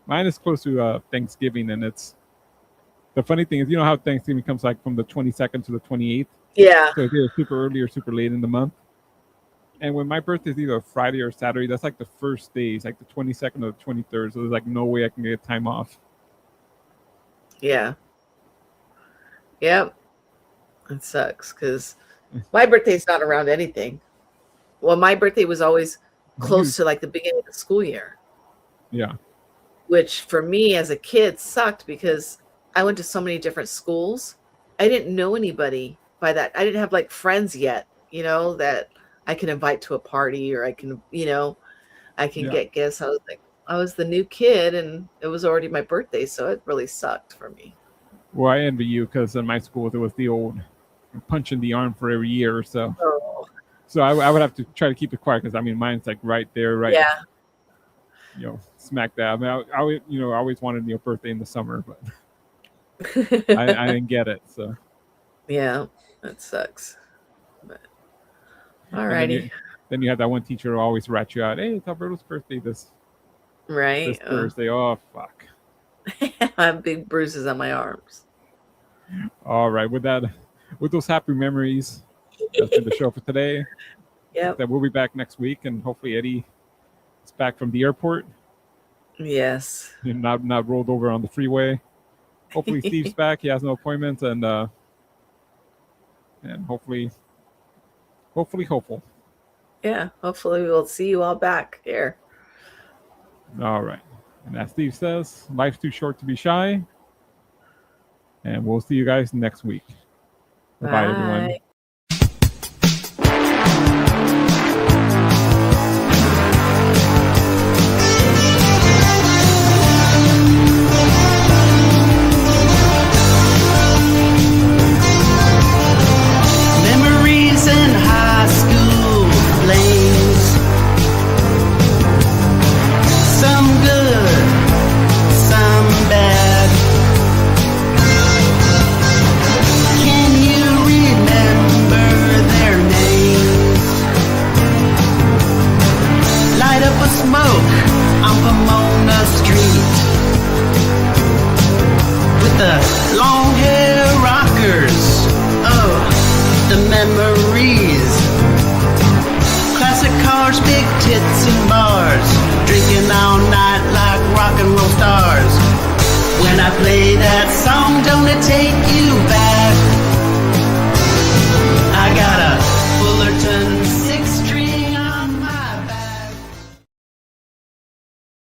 Mine is close to Thanksgiving, and it's the funny thing is, how Thanksgiving comes like from the 22nd to the 28th. Yeah. So it's either super early or super late in the month. And when my birthday is either Friday or Saturday, that's like the first days, like the 22nd or the 23rd. So there's like no way I can get time off. Yeah. Yep. It sucks because my birthday's not around anything. Well, my birthday was always close to like the beginning of the school year. Yeah. Which for me as a kid sucked because I went to so many different schools. I didn't know anybody by that. I didn't have like friends yet, that I can invite to a party or I can, get gifts. I was the new kid and it was already my birthday. So it really sucked for me. Well, I envy you because in my school, there was the old punch in the arm for every year or so. Oh. So I would have to try to keep it quiet because mine's like right there, right? Yeah. Smack that. I always wanted your birthday in the summer, but I didn't get it. So yeah, that sucks. But alrighty. Then you have that one teacher who always rat you out. Hey, it's Alberto's birthday this Thursday. Oh fuck. I have big bruises on my arms. All right, with those happy memories, that's been the show for today. Yep. We'll be back next week, and hopefully Eddie is back from the airport. Yes. And not rolled over on the freeway. Hopefully Steve's back. He has no appointments, and hopefully hopeful. Yeah, hopefully we'll see you all back here. All right. And as Steve says, life's too short to be shy. And we'll see you guys next week. Bye, everyone. Memories in high school flames. Some good, some bad. Can you remember their names? Light up a smoke on Pomona Street with the long hair rockers. Oh, the memories. Classic cars, big tits and bars, drinking all night like rock and roll stars. When I play that song, don't it take you back?